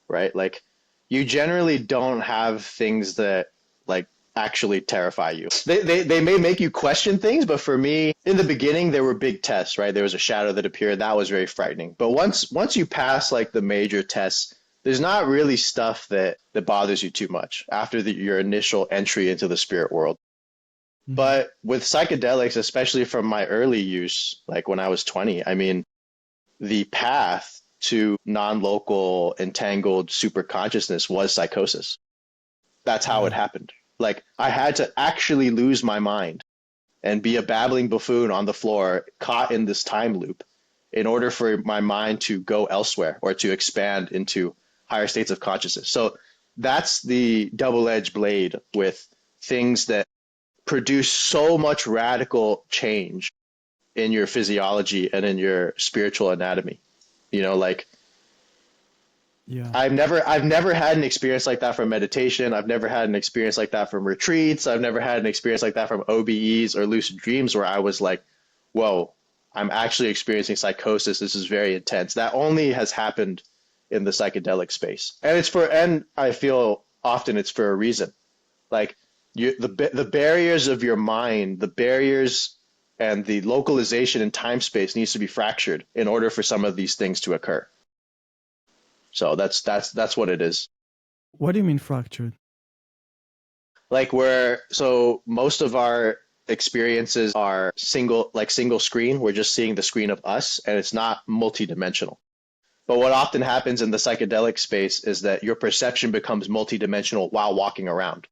right? Like, you generally don't have things that like actually terrify you. They may make you question things, but for me, in the beginning, there were big tests, right? There was a shadow that appeared. That was very frightening. But once you pass like the major tests, there's not really stuff that bothers you too much after your initial entry into the spirit world. Mm-hmm. But with psychedelics, especially from my early use, like when I was 20, I mean, the path to non-local entangled super consciousness was psychosis. That's how it happened. Like, I had to actually lose my mind and be a babbling buffoon on the floor, caught in this time loop, in order for my mind to go elsewhere or to expand into higher states of consciousness. So that's the double-edged blade with things that produce so much radical change in your physiology and in your spiritual anatomy. Like, I've never had an experience like that from meditation. I've never had an experience like that from retreats. I've never had an experience like that from OBEs or lucid dreams where I was like, whoa, I'm actually experiencing psychosis. This is very intense. That only has happened in the psychedelic space. And I feel often it's for a reason. Like, the barriers of your mind, the barriers and the localization in time space needs to be fractured in order for some of these things to occur. So that's what it is. What do you mean fractured? Like, so most of our experiences are single screen. We're just seeing the screen of us, and it's not multidimensional. But what often happens in the psychedelic space is that your perception becomes multidimensional while walking around.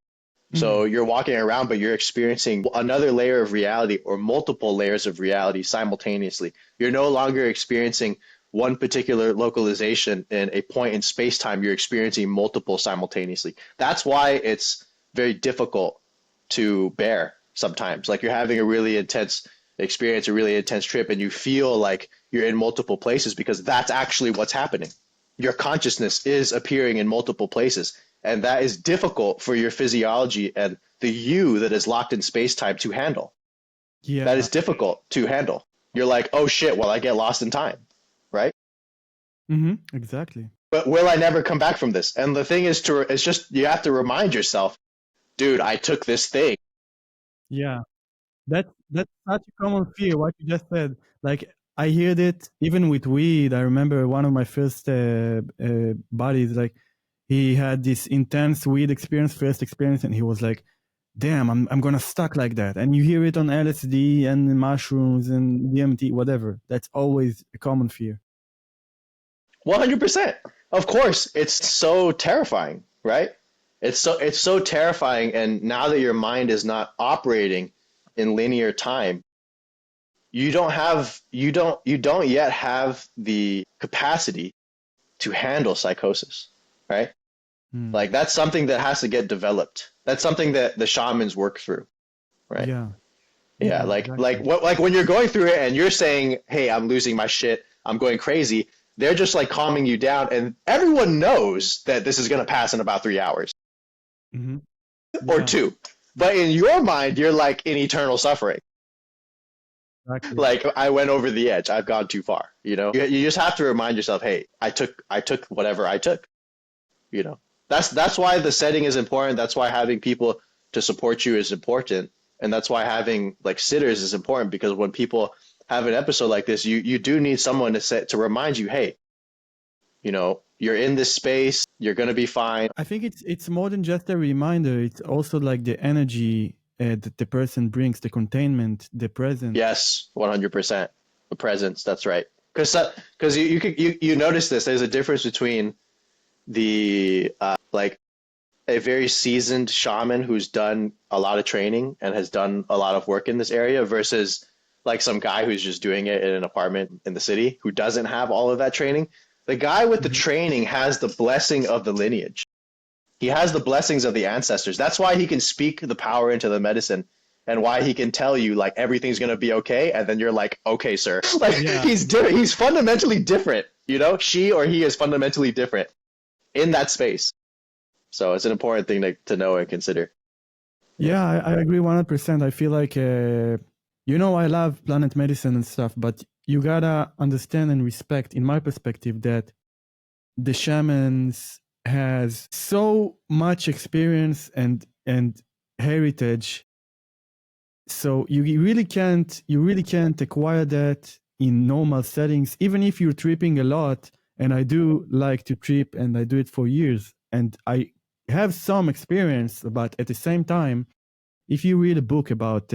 So you're walking around, but you're experiencing another layer of reality or multiple layers of reality simultaneously. You're no longer experiencing one particular localization in a point in space-time. You're experiencing multiple simultaneously. That's why it's very difficult to bear sometimes. Like, you're having a really intense experience, a really intense trip, and you feel like you're in multiple places because that's actually what's happening. Your consciousness is appearing in multiple places And that is difficult for your physiology and the you that is locked in space-time to handle. Yeah. That is difficult to handle. You're like, oh shit, well, I get lost in time, right? Exactly. But will I never come back from this? And the thing is, it's just, you have to remind yourself, dude, I took this thing. Yeah. That's such a common fear, what you just said. Like, I heard it even with weed. I remember one of my first buddies, like, he had this intense weed experience, first experience, and he was like, damn, I'm gonna stuck like that. And you hear it on LSD and mushrooms and DMT, whatever. That's always a common fear. 100%. Of course, it's so terrifying, right? It's so terrifying. And now that your mind is not operating in linear time, you don't yet have the capacity to handle psychosis, right? Like that's something that has to get developed. That's something that the shamans work through, right? Yeah. Like Exactly. like when you're going through it and you're saying, "Hey, I'm losing my shit. I'm going crazy." They're just like calming you down, and everyone knows that this is going to pass in about 3 hours or 2. But in your mind, you're like in eternal suffering. Exactly. Like I went over the edge. I've gone too far. You know, you just have to remind yourself, "Hey, I took whatever I took." You know, that's why the setting is important. That's why having people to support you is important, and that's why having like sitters is important, because when people have an episode like this, you do need someone to remind you, hey, you know, you're in this space, you're gonna be fine. I think it's more than just a reminder. It's also like the energy that the person brings, the containment, the presence. Yes, 100%. The presence. That's right. Because you notice this. There's a difference between the like a very seasoned shaman who's done a lot of training and has done a lot of work in this area versus like some guy who's just doing it in an apartment in the city who doesn't have all of that training. The guy with the training has the blessing of the lineage. He has the blessings of the ancestors. That's why he can speak the power into the medicine and why he can tell you like everything's going to be okay. And then you're like, okay, sir. Like he's different. He's fundamentally different. You know, she or he is fundamentally different in that space. So it's an important thing to know and consider. Yeah, I agree 100%. I feel like, you know, I love plant medicine and stuff, but you gotta understand and respect, in my perspective, that the shamans has so much experience and heritage. So you really can't acquire that in normal settings, even if you're tripping a lot. And I do like to trip, and I do it for years. And I have some experience, but at the same time, if you read a book about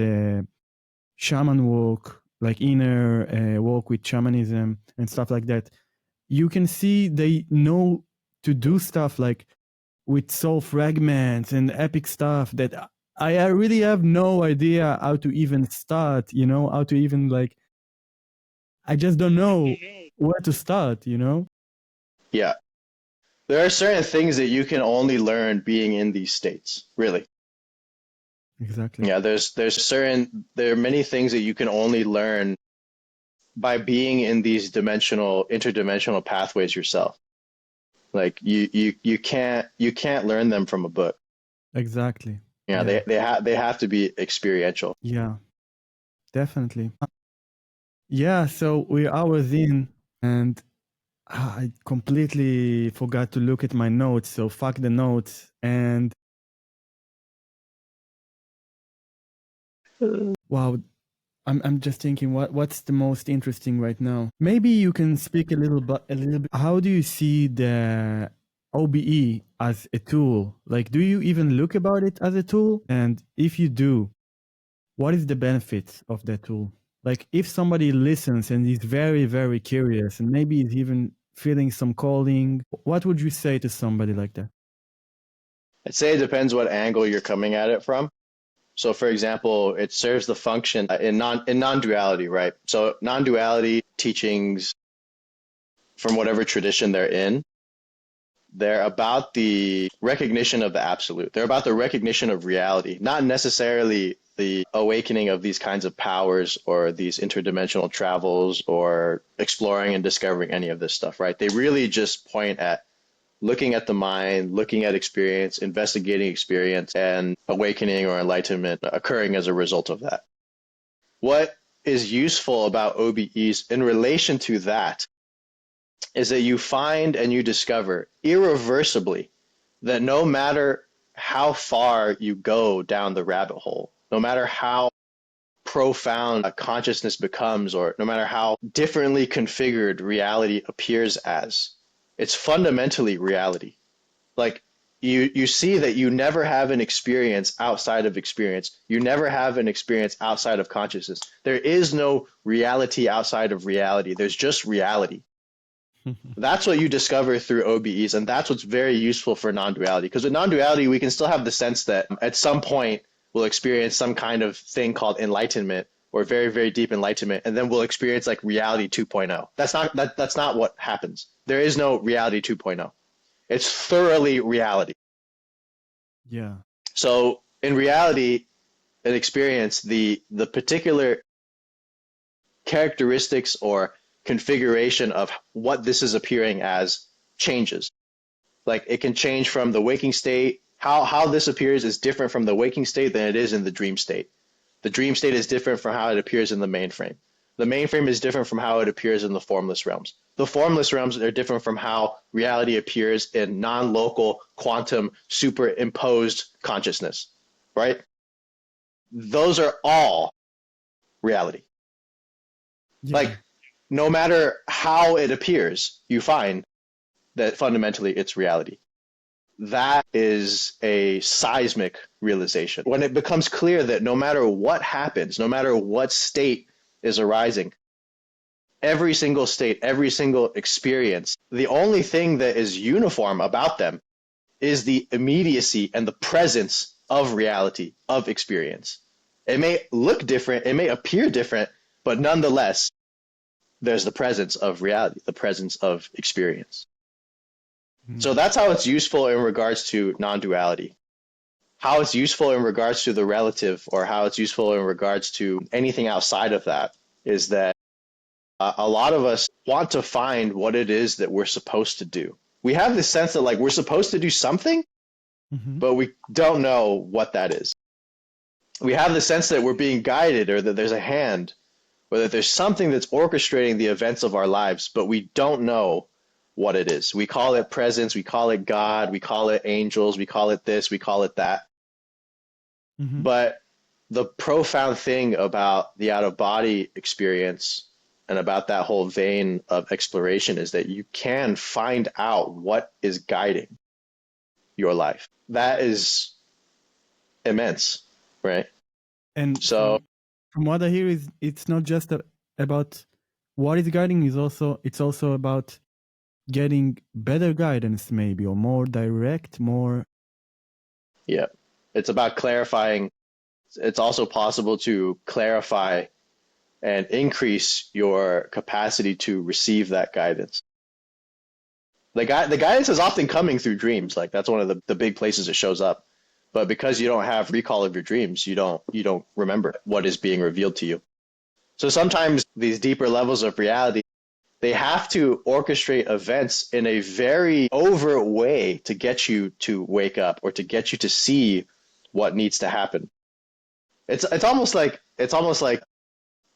shaman work, like inner work with shamanism and stuff like that, you can see they know to do stuff like with soul fragments and epic stuff that I really have no idea how to even start, you know, how to even like, I just don't know where to start, you know? Yeah. There are certain things that you can only learn being in these states, really. Exactly. Yeah, there are many things that you can only learn by being in these interdimensional pathways yourself. Like you can't learn them from a book. Exactly. Yeah, they have to be experiential. Yeah, definitely. Yeah, so we're hours in, and I completely forgot to look at my notes, so fuck the notes. And wow, I'm just thinking what's the most interesting right now. Maybe you can speak a little bit. How do you see the OBE as a tool? Like, do you even look about it as a tool? And if you do, what is the benefit of that tool? Like, if somebody listens and is very, very curious, and maybe is even feeling some calling, what would you say to somebody like that? I'd say it depends what angle you're coming at it from. So, for example, it serves the function in non-duality, right? So, non-duality teachings from whatever tradition they're in, they're about the recognition of the absolute. They're about the recognition of reality, not necessarily the awakening of these kinds of powers or these interdimensional travels or exploring and discovering any of this stuff, right? They really just point at looking at the mind, looking at experience, investigating experience, and awakening or enlightenment occurring as a result of that. What is useful about OBEs in relation to that is that you find and you discover irreversibly that no matter how far you go down the rabbit hole, no matter how profound a consciousness becomes, or no matter how differently configured reality appears as, it's fundamentally reality. Like you see that you never have an experience outside of experience. You never have an experience outside of consciousness. There is no reality outside of reality. There's just reality. That's what you discover through OBEs, and that's what's very useful for non-duality. Because with non-duality, we can still have the sense that at some point we'll experience some kind of thing called enlightenment, or very, very deep enlightenment, and then we'll experience like reality 2.0. That's not what happens. There is no reality 2.0. It's thoroughly reality. Yeah. So in reality, an experience, the particular characteristics or configuration of what this is appearing as changes. Like it can change from the waking state. How this appears is different from the waking state than it is in the dream state. The dream state is different from how it appears in the mainframe. The mainframe is different from how it appears in the formless realms. The formless realms are different from how reality appears in non-local quantum superimposed consciousness, right? Those are all reality. Yeah. Like, no matter how it appears, you find that fundamentally it's reality. That is a seismic realization. When it becomes clear that no matter what happens, no matter what state is arising, every single state, every single experience, the only thing that is uniform about them is the immediacy and the presence of reality, of experience. It may look different, it may appear different, but nonetheless, there's the presence of reality, the presence of experience. So that's how it's useful in regards to non-duality. How it's useful in regards to the relative, or how it's useful in regards to anything outside of that, is that a lot of us want to find what it is that we're supposed to do. We have this sense that like we're supposed to do something, but we don't know what that is. We have the sense that we're being guided, or that there's a hand, or that there's something that's orchestrating the events of our lives, but we don't know what it is. We call it presence, we call it God, we call it angels, we call it this, we call it that. But the profound thing about the out-of-body experience and about that whole vein of exploration is that you can find out what is guiding your life. That is immense, right? And so from what I hear, is it's not just about what is guiding, it's also about getting better guidance, maybe, or more direct, more. Yeah, it's about clarifying. It's also possible to clarify and increase your capacity to receive that guidance. The guidance is often coming through dreams. Like that's one of the big places it shows up. But because you don't have recall of your dreams, you don't remember what is being revealed to you. So sometimes these deeper levels of reality, they have to orchestrate events in a very overt way to get you to wake up, or to get you to see what needs to happen. It's almost like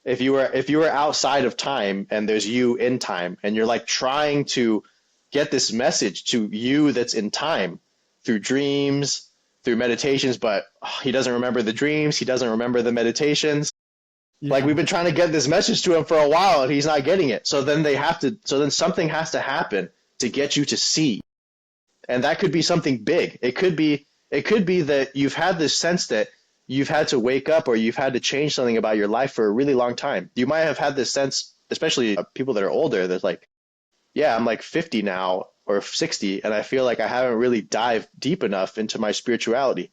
if you were outside of time and there's you in time, and you're like trying to get this message to you that's in time through dreams, through meditations, but he doesn't remember the dreams, he doesn't remember the meditations. Yeah. Like we've been trying to get this message to him for a while and he's not getting it. So then something has to happen to get you to see. And that could be something big. It could be that you've had this sense that you've had to wake up, or you've had to change something about your life for a really long time. You might have had this sense, especially people that are older, that's like, yeah, I'm like 50 now or 60, and I feel like I haven't really dived deep enough into my spirituality.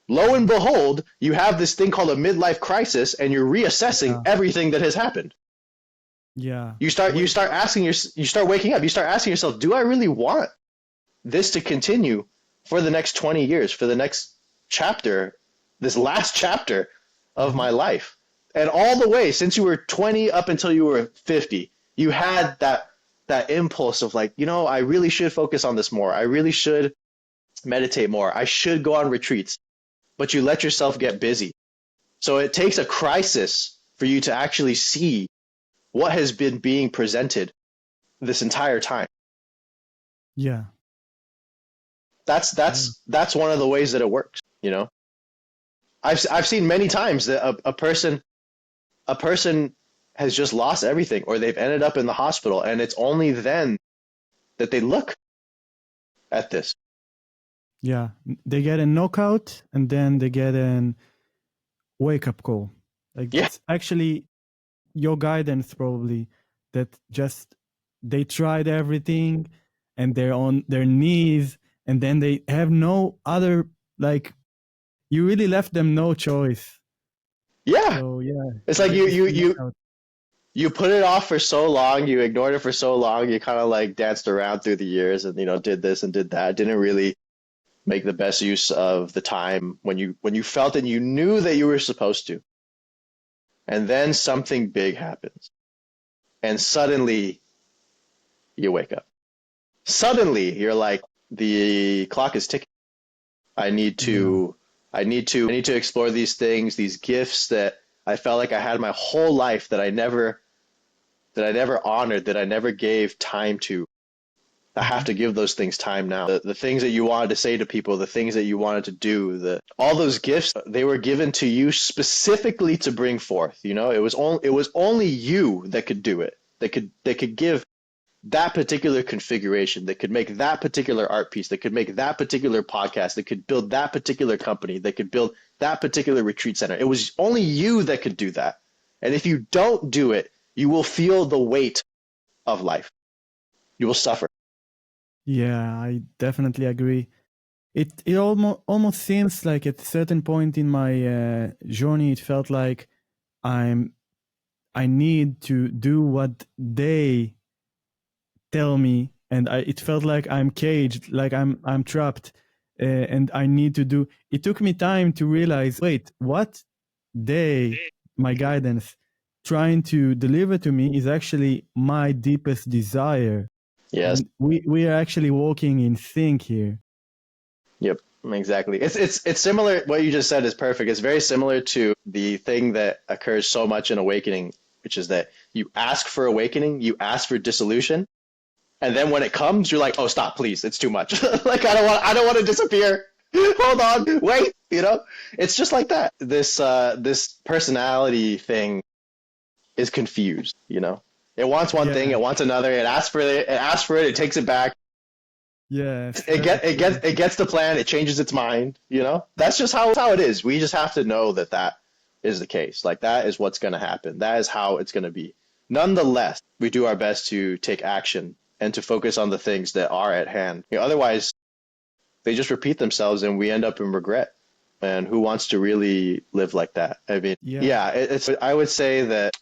Lo and behold, you have this thing called a midlife crisis, and you're reassessing everything that has happened. Yeah. You start waking up. You start asking yourself, do I really want this to continue for the next 20 years, for the next chapter, this last chapter of my life? And all the way since you were 20 up until you were 50, you had that that impulse of like, you know, I really should focus on this more. I really should meditate more. I should go on retreats. But you let yourself get busy. So it takes a crisis for you to actually see what has been being presented this entire time. Yeah. That's one of the ways that it works, you know. I've seen many times that a person has just lost everything, or they've ended up in the hospital, and it's only then that they look at this. Yeah. They get a knockout and then they get an wake-up call. Like, Yeah. it's actually your guidance probably, that just they tried everything and they're on their knees, and then they have no other, like, you really left them no choice. Yeah. So yeah, It's like you put it off for so long, you ignored it for so long, you kind of like danced around through the years and, you know, did this and did that, didn't really make the best use of the time when you felt and you knew that you were supposed to. And then something big happens. And suddenly you wake up. Suddenly you're like, the clock is ticking. I need to explore these things, these gifts that I felt like I had my whole life that I never honored, that I never gave time to. I have to give those things time now. The things that you wanted to say to people, the things that you wanted to do, all those gifts, they were given to you specifically to bring forth. You know, it was only you that could do it. They could give that particular configuration, that could make that particular art piece, that could make that particular podcast, that could build that particular company, that could build that particular retreat center. It was only you that could do that. And if you don't do it, you will feel the weight of life. You will suffer. Yeah, I definitely agree. It almost seems like at a certain point in my journey, it felt like I need to do what they tell me, and it felt like I'm caged, like I'm trapped, and I need to do. It took me time to realize, wait, what my guidance, trying to deliver to me is actually my deepest desire. Yes. And we are actually walking in sync here. Yep, exactly. It's similar. What you just said is perfect. It's very similar to the thing that occurs so much in awakening, which is that you ask for awakening, you ask for dissolution, and then when it comes, you're like, oh, stop, please, it's too much. Like I don't want to disappear. Hold on, wait. You know, it's just like that. This personality thing is confused. You know, it wants one thing, it wants another. It asks for it. It takes it back. Yeah, it gets the plan. It changes its mind. You know, that's just how it is. We just have to know that is the case. Like, that is what's going to happen. That is how it's going to be. Nonetheless, we do our best to take action and to focus on the things that are at hand. You know, otherwise, they just repeat themselves, and we end up in regret. And who wants to really live like that? I mean, it's. I would say that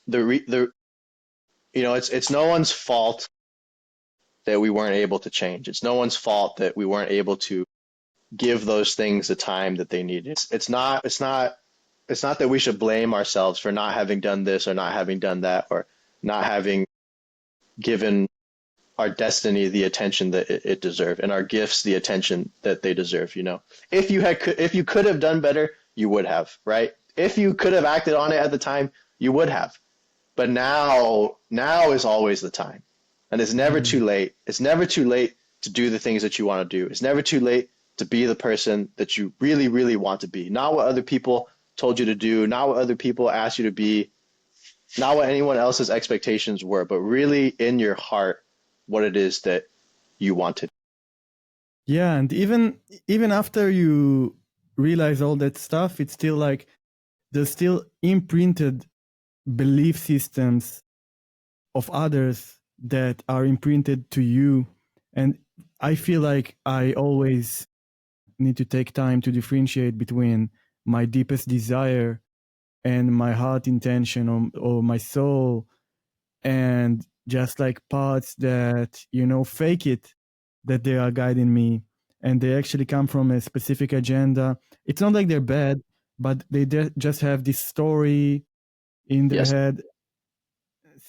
it's no one's fault that we weren't able to change. It's no one's fault that we weren't able to give those things the time that they needed. It's not that we should blame ourselves for not having done this or not having done that, or not having given our destiny the attention that it deserved, and our gifts the attention that they deserve. You know, if you could have done better, you would have, right? If you could have acted on it at the time, you would have. But now is always the time. And it's never too late. It's never too late to do the things that you want to do. It's never too late to be the person that you really, really want to be. Not what other people told you to do, not what other people asked you to be, not what anyone else's expectations were, but really in your heart, what it is that you wanted. Yeah, and even after you realize all that stuff, it's still like there's still imprinted belief systems of others that are imprinted to you. And I feel like I always need to take time to differentiate between my deepest desire and my heart intention, or my soul, and just like parts that, fake it, that they are guiding me, and they actually come from a specific agenda. It's not like they're bad, but they just have this story in their head.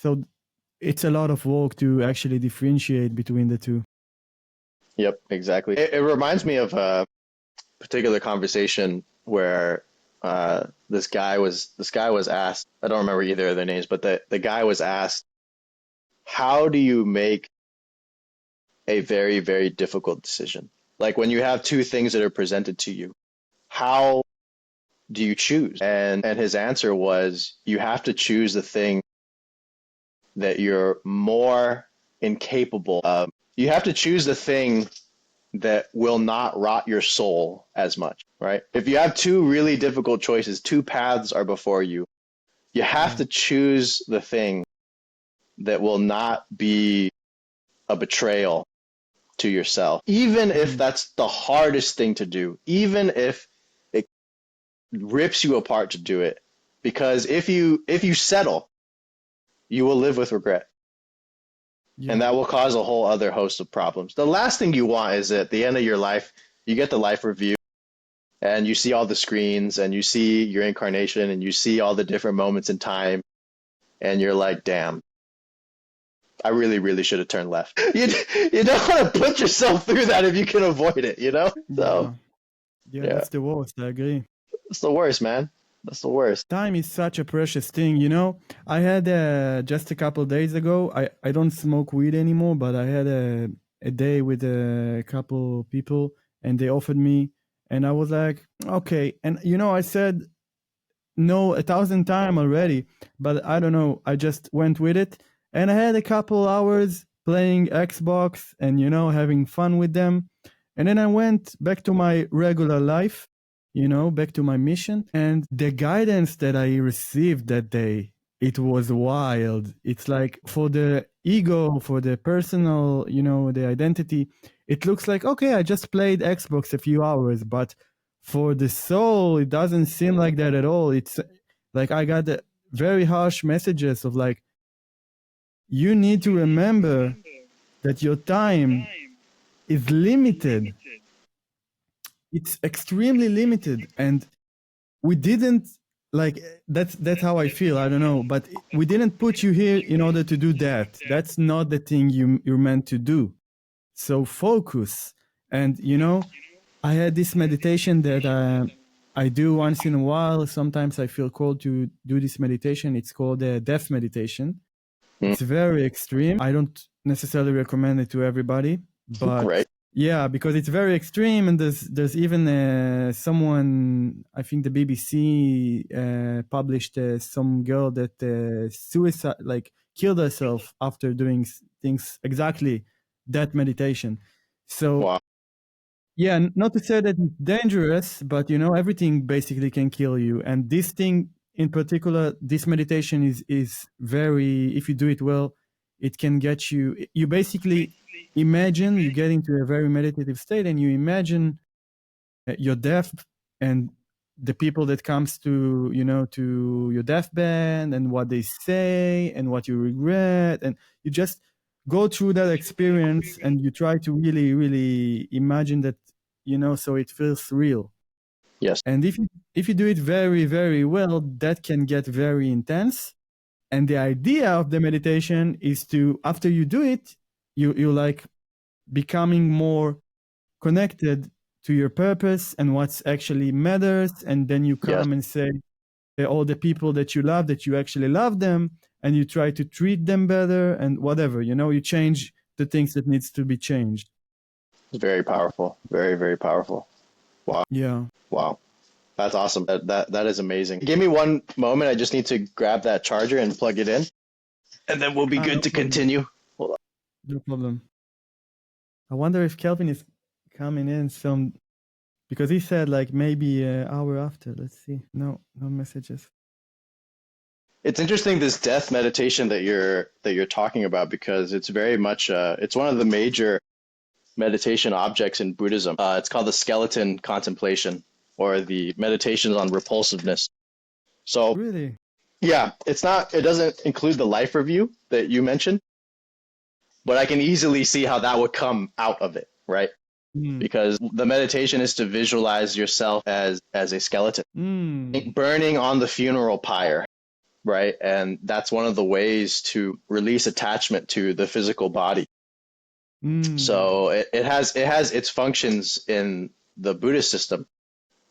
So it's a lot of work to actually differentiate between the two. Yep, exactly. It reminds me of a particular conversation where this guy was asked, I don't remember either of their names, but the guy was asked, how do you make a very, very difficult decision? Like when you have two things that are presented to you, how do you choose? And his answer was, you have to choose the thing that you're more incapable of. You have to choose the thing that will not rot your soul as much, right? If you have two really difficult choices, two paths are before you, you have to choose the thing that will not be a betrayal to yourself, even if that's the hardest thing to do, even if it rips you apart to do it. Because if you settle, you will live with regret. And that will cause a whole other host of problems. The last thing you want is at the end of your life, you get the life review and you see all the screens and you see your incarnation and you see all the different moments in time. And you're like, damn, I really, really should have turned left. You don't want to put yourself through that if you can avoid it, you know? So, yeah, that's the worst. I agree. It's the worst, man. That's the worst. Time is such a precious thing, you know. I had just a couple days ago, I don't smoke weed anymore, but I had a day with a couple people and they offered me and I was like, okay. And, you know, I said no 1,000 times already, but I don't know. I just went with it and I had a couple hours playing Xbox and, you know, having fun with them. And then I went back to my regular life, you know, back to my mission. And the guidance that I received that day, it was wild. It's like for the ego, for the personal, you know, the identity, it looks like, okay, I just played Xbox a few hours, but for the soul, it doesn't seem like that at all. It's like I got the very harsh messages of like, you need to remember that your time is limited. It's extremely limited, and we didn't like that's how I feel. I don't know, but we didn't put you here in order to do that. That's not the thing you're meant to do. So focus. And you know, I had this meditation that I do once in a while. Sometimes I feel called to do this meditation. It's called the death meditation. It's very extreme. I don't necessarily recommend it to everybody, but Right. yeah, because it's very extreme, and there's even someone, I think the BBC published some girl that suicide, like killed herself after doing things exactly that meditation. So Wow. yeah, not to say that it's dangerous, but you know, everything basically can kill you, and this thing in particular, this meditation is very, if you do it well, it can get you. You basically imagine you get into a very meditative state and you imagine your death and the people that comes to, you know, to your deathbed and what they say and what you regret, and you just go through that experience and you try to really, really imagine that, you know, so it feels real. Yes. And if you do it very, very well, that can get very intense. And the idea of the meditation is to, after you do it, you like becoming more connected to your purpose and what's actually matters. And then you come and say, all the people that you love, that you actually love them, and you try to treat them better and whatever, you know, you change the things that needs to be changed. Very powerful. Very, very powerful. Wow. Yeah. Wow. That's awesome. That is amazing. Give me one moment. I just need to grab that charger and plug it in, and then we'll be good to continue. Hold on. No problem. I wonder if Kelvin is coming in some, because he said like maybe an hour after. Let's see. No messages. It's interesting, this death meditation that you're talking about, because it's very much it's one of the major meditation objects in Buddhism. It's called the skeleton contemplation, or the meditations on repulsiveness. So really, yeah, it doesn't include the life review that you mentioned, but I can easily see how that would come out of it, right? Because the meditation is to visualize yourself as a skeleton burning on the funeral pyre. right? And that's one of the ways to release attachment to the physical body. So it has its functions in the Buddhist system,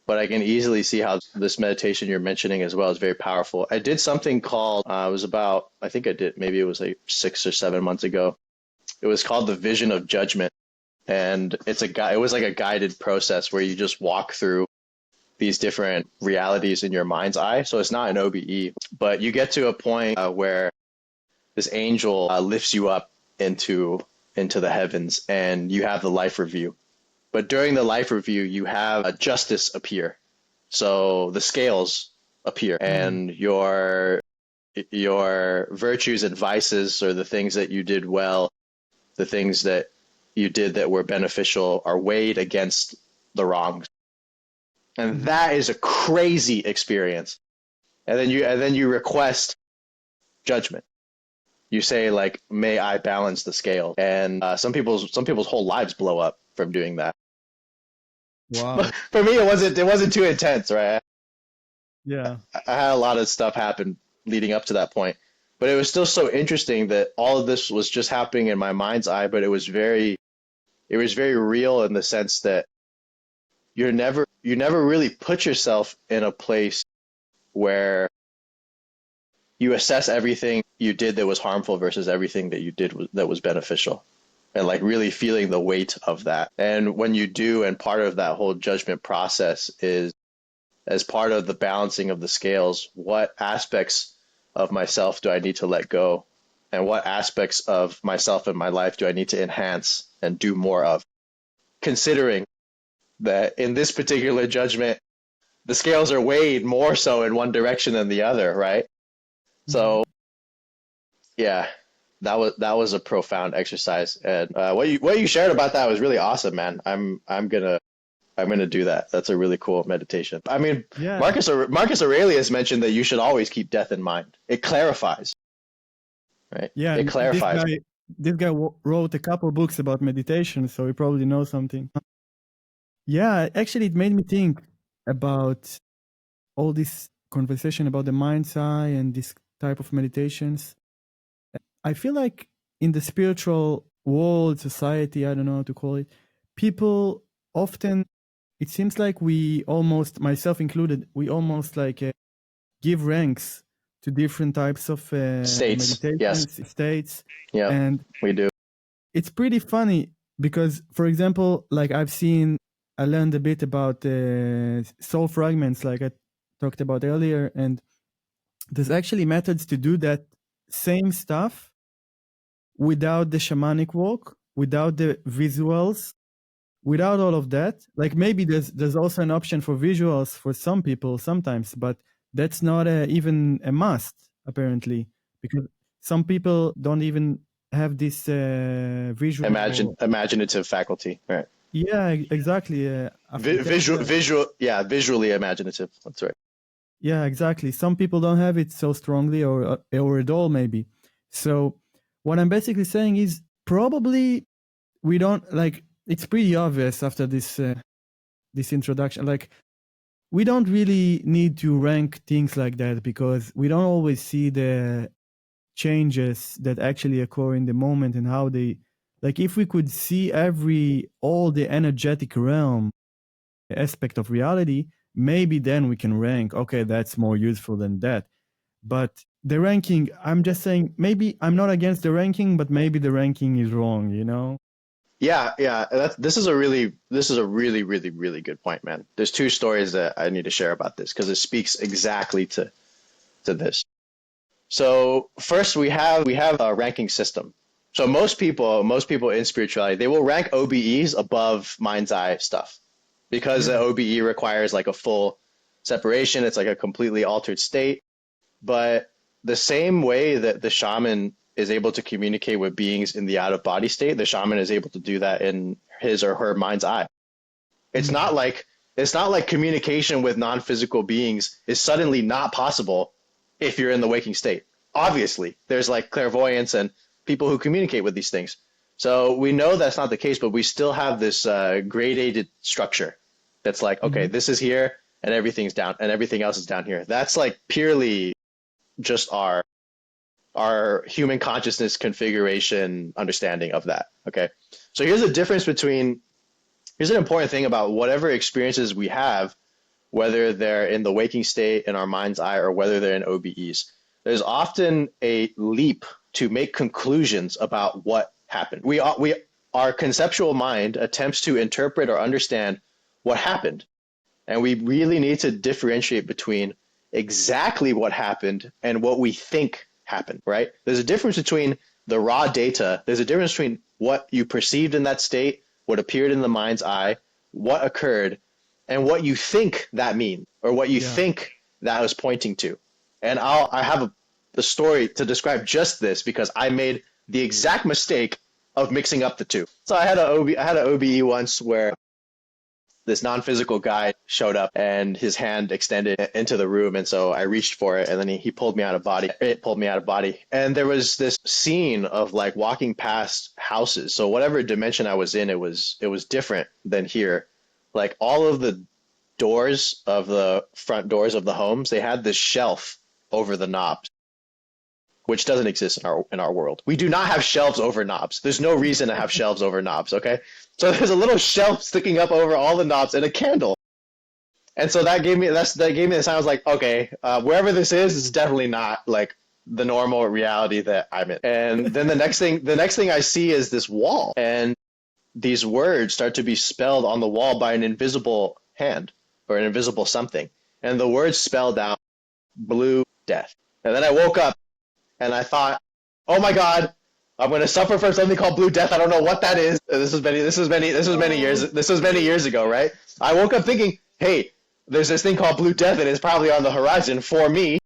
but I can easily see how this meditation you're mentioning as well is very powerful. I did something called, it was about, I think I did, maybe it was like 6 or 7 months ago. It was called the Vision of Judgment. And it was like a guided process where you just walk through these different realities in your mind's eye. So it's not an OBE, but you get to a point where this angel lifts you up into the heavens, and you have the life review. But during the life review, you have a justice appear. So the scales appear, and your virtues and vices, or the things that you did well, the things that you did that were beneficial, are weighed against the wrongs. And that is a crazy experience. And then you request judgment. You say, like, may I balance the scale? And some people's whole lives blow up from doing that. Wow. But for me, it wasn't too intense, right? Yeah. I had a lot of stuff happen leading up to that point, but it was still so interesting that all of this was just happening in my mind's eye. But it was very real in the sense that you never really put yourself in a place where you assess everything you did that was harmful versus everything that you did that was beneficial, and like really feeling the weight of that. And when you do, and part of that whole judgment process is, as part of the balancing of the scales, what aspects of myself do I need to let go, and what aspects of myself and my life do I need to enhance and do more of, considering that in this particular judgment, the scales are weighed more so in one direction than the other, right? So, yeah, that was a profound exercise, and what you shared about that was really awesome, man. I'm gonna do that. That's a really cool meditation. I mean, Yeah. Marcus Aurelius mentioned that you should always keep death in mind. It clarifies, right? Yeah. It clarifies. This guy wrote a couple books about meditation, so he probably knows something. Yeah, actually, it made me think about all this conversation about the mind's eye and this type of meditations. I feel like in the spiritual world, society, I don't know how to call it, people often, it seems like we almost, myself included, we almost like give ranks to different types of States, meditations, yes. states. Yeah, And we do. it's pretty funny because, for example, like I learned a bit about soul fragments, like I talked about earlier, and there's actually methods to do that same stuff without the shamanic work, without the visuals, without all of that. Like maybe there's also an option for visuals for some people sometimes, but that's not even a must apparently, because some people don't even have this visual Imaginative faculty, right? Yeah, exactly. Visually imaginative. That's right. Yeah, exactly. Some people don't have it so strongly or at all, maybe. So what I'm basically saying is probably we don't like. It's pretty obvious after this introduction. Like we don't really need to rank things like that because we don't always see the changes that actually occur in the moment and how they. Like if we could see all the energetic realm aspect of reality, maybe then we can rank, okay, that's more useful than that. But the ranking, I'm just saying, maybe I'm not against the ranking, but maybe the ranking is wrong, you know? Yeah. This is a really, really good point, man. There's two stories that I need to share about this because it speaks exactly to this. So first we have a ranking system. So most people in spirituality, they will rank OBEs above mind's eye stuff because the OBE requires like a full separation. It's like a completely altered state. But the same way that the shaman is able to communicate with beings in the out of body state, the shaman is able to do that in his or her mind's eye. It's not like communication with non-physical beings is suddenly not possible if you're in the waking state. Obviously, there's like clairvoyance and people who communicate with these things. So we know that's not the case, but we still have this gradated structure that's like, okay, this is here and everything's down and everything else is down here. That's like purely just our human consciousness configuration understanding of that. Okay. So here's an important thing about whatever experiences we have, whether they're in the waking state in our mind's eye or whether they're in OBEs. There's often a leap to make conclusions about what happened. Our conceptual mind attempts to interpret or understand what happened. And we really need to differentiate between exactly what happened and what we think happened, right? There's a difference between the raw data. There's a difference between what you perceived in that state, what appeared in the mind's eye, what occurred, and what you think that means, or what you think that was pointing to. And I have the story to describe just this because I made the exact mistake of mixing up the two. So I had an OBE once where this non-physical guy showed up and his hand extended into the room. And so I reached for it and then he pulled me out of body. It pulled me out of body. And there was this scene of like walking past houses. So whatever dimension I was in, it was different than here. Like all of the doors of the front doors of the homes, they had this shelf over the knobs, which doesn't exist in our world. We do not have shelves over knobs. There's no reason to have shelves over knobs, okay? So there's a little shelf sticking up over all the knobs and a candle. And so that gave me the sign. I was like, okay, wherever this is definitely not like the normal reality that I'm in. And then the next thing I see is this wall, and these words start to be spelled on the wall by an invisible hand or an invisible something. And the words spelled out blue death. And then I woke up and I thought, oh my God, I'm going to suffer from something called blue death. I don't know what that is. This was many years ago, right? I woke up thinking, hey, there's this thing called blue death and it's probably on the horizon for me.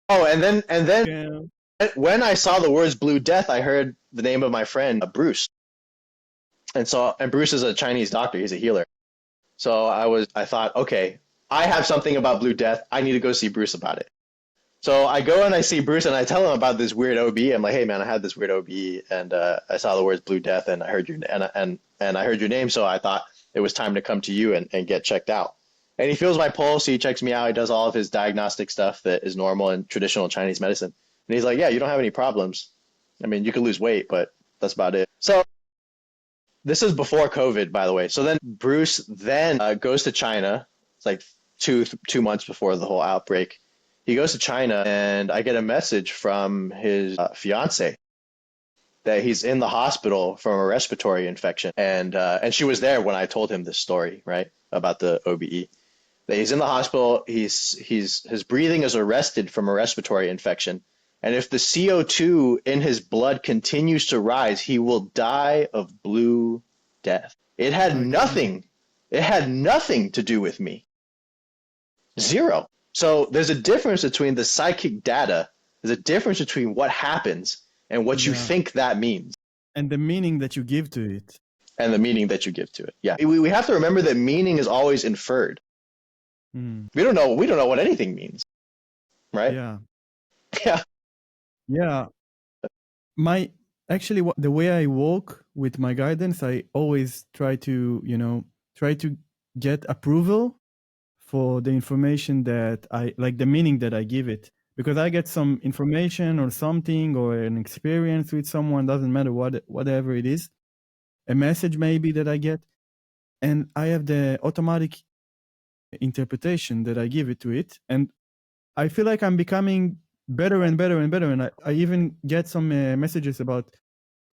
Oh, and then when I saw the words blue death, I heard the name of my friend, Bruce. And Bruce is a Chinese doctor. He's a healer. So I thought, okay, I have something about blue death. I need to go see Bruce about it. So I go and I see Bruce and I tell him about this weird OB. I'm like, hey man, I had this weird OB and I saw the words blue death and I heard your name. So I thought it was time to come to you and get checked out. And he feels my pulse. He checks me out. He does all of his diagnostic stuff that is normal in traditional Chinese medicine. And he's like, yeah, you don't have any problems. I mean, you could lose weight, but that's about it. So this is before COVID, by the way. So then Bruce goes to China. It's like two months before the whole outbreak. He goes to China and I get a message from his fiance that he's in the hospital from a respiratory infection. And she was there when I told him this story, right, about the OBE. That he's in the hospital. His breathing is arrested from a respiratory infection. And if the CO2 in his blood continues to rise, he will die of blue death. It had nothing to do with me. Zero. So there's a difference between the psychic data. There's a difference between what happens and what you think that means. And the meaning that you give to it. Yeah. We have to remember that meaning is always inferred. We don't know what anything means. Right? Yeah. Yeah. Yeah. The way I walk with my guidance, I always try to get approval for the information that the meaning that I give it, because I get some information or something or an experience with someone, doesn't matter whatever it is, a message maybe that I get, and I have the automatic interpretation that I give it to it, and I feel like I'm becoming better and better and better, and I even get some messages about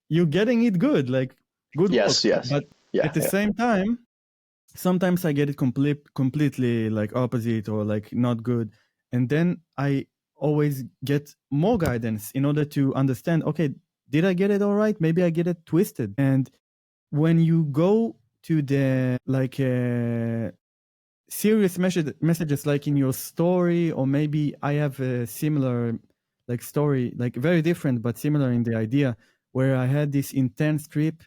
you getting it good, like good yes, work. yes, but at the same time, sometimes I get it completely like opposite or like not good. And then I always get more guidance in order to understand, okay, did I get it all right? Maybe I get it twisted. And when you go to the serious messages like in your story, or maybe I have a similar like story, like very different, but similar in the idea, where I had this intense trip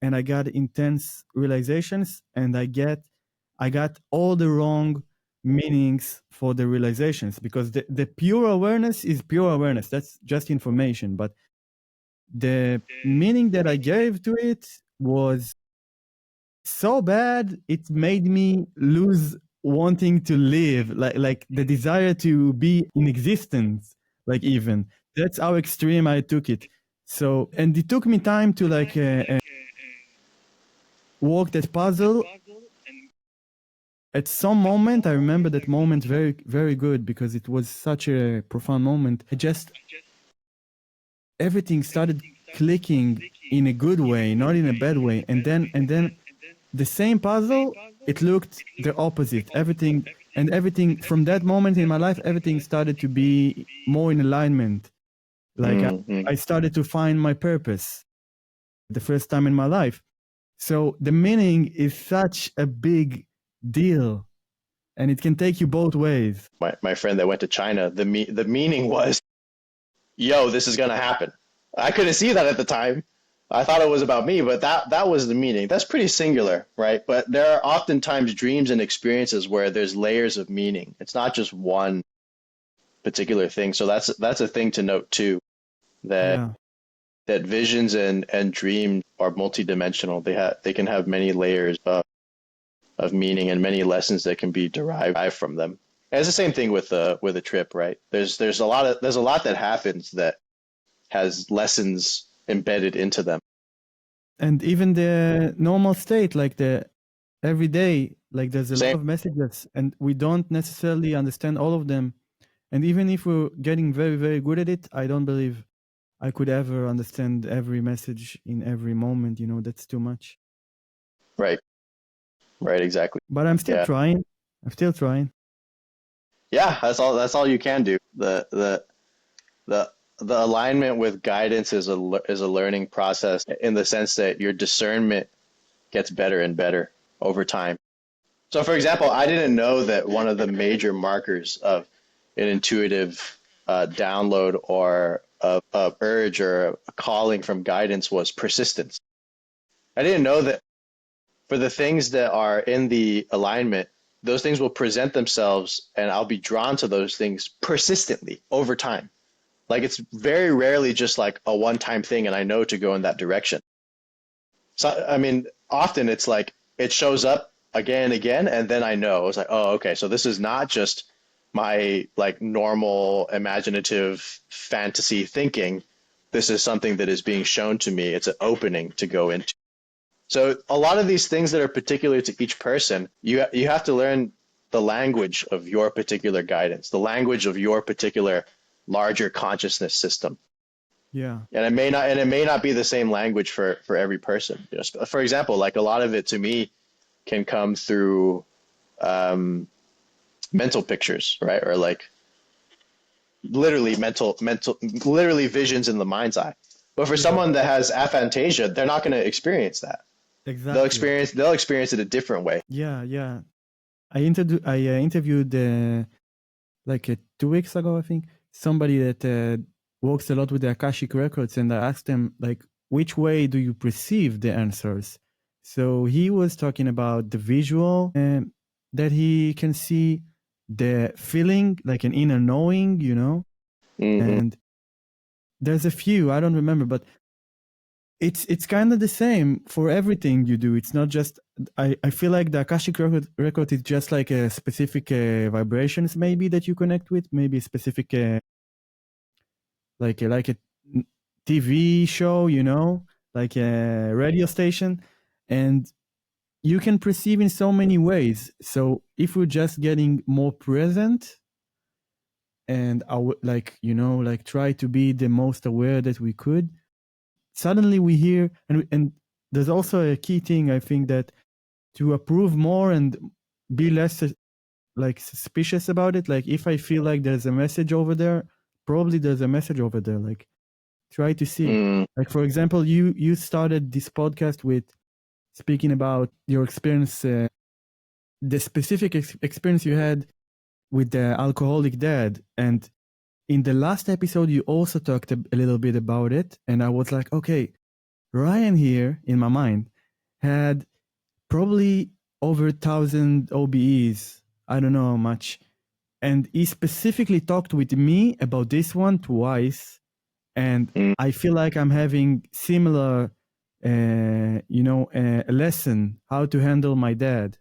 and I got intense realizations, and I got all the wrong meanings for the realizations, because the pure awareness is pure awareness. That's just information. But the meaning that I gave to it was so bad, it made me lose wanting to live, like the desire to be in existence. like even. That's how extreme I took it. So, and it took me time to like work that puzzle. At some moment, I remember that moment very, very good because it was such a profound moment. Everything started clicking in a good way, not in a bad way. And then the same puzzle, it looked the opposite. Everything from that moment in my life, everything started to be more in alignment. Like I started to find my purpose the first time in my life. So the meaning is such a big deal, and it can take you both ways. My friend that went to China, the meaning was, yo, this is gonna happen. I couldn't see that at the time. I thought it was about me, but that was the meaning. That's pretty singular, right? But there are oftentimes dreams and experiences where there's layers of meaning. It's not just one particular thing. So that's a thing to note too, that visions and dreams are multidimensional. They can have many layers of meaning and many lessons that can be derived from them. And it's the same thing with a trip, right? There's a lot that happens that has lessons embedded into them. And even the normal state, like the everyday, like there's a lot of messages and we don't necessarily understand all of them. And even if we're getting very, very good at it, I don't believe I could ever understand every message in every moment. You know, that's too much. Right. Right, exactly. But I'm still trying. I'm still trying. Yeah, that's all you can do. The alignment with guidance is a learning process in the sense that your discernment gets better and better over time. So, for example, I didn't know that one of the major markers of an intuitive download or a urge or a calling from guidance was persistence. I didn't know that for the things that are in the alignment, those things will present themselves and I'll be drawn to those things persistently over time. Like it's very rarely just like a one-time thing and I know to go in that direction. So, I mean, often it's like it shows up again and again, and then I know. It's like, oh, okay, so this is not just my like normal imaginative fantasy thinking. This is something that is being shown to me. It's an opening to go into. So a lot of these things that are particular to each person, you have to learn the language of your particular guidance, the language of your particular larger consciousness system. Yeah. And it may not be the same language for every person. For example, like a lot of it to me can come through mental pictures, right? Or like literally literally visions in the mind's eye. But for someone that has aphantasia, they're not going to experience that. Exactly. They'll experience it a different way. Yeah. I interviewed like 2 weeks ago, I think, somebody that works a lot with the Akashic records, and I asked him like, which way do you perceive the answers? So he was talking about the visual that he can see, the feeling, like an inner knowing, you know. Mm-hmm. And there's a few, I don't remember, but it's kind of the same for everything you do. It's not just, I feel like the Akashic record is just like a specific vibrations maybe that you connect with, maybe a specific like a TV show, you know, like a radio station, and you can perceive in so many ways. So if we're just getting more present and like, you know, like try to be the most aware that we could, suddenly we hear, and there's also a key thing, I think, that to approve more and be less like suspicious about it. Like if I feel like there's a message over there, probably there's a message over there. Like try to see. Like for example, you started this podcast with speaking about your experience, the specific experience you had with the alcoholic dad, and in the last episode you also talked a little bit about it, and I was like, okay, Ryan here in my mind had probably over 1,000 OBEs. I don't know how much. And he specifically talked with me about this one twice. And I feel like I'm having similar, a lesson how to handle my dad.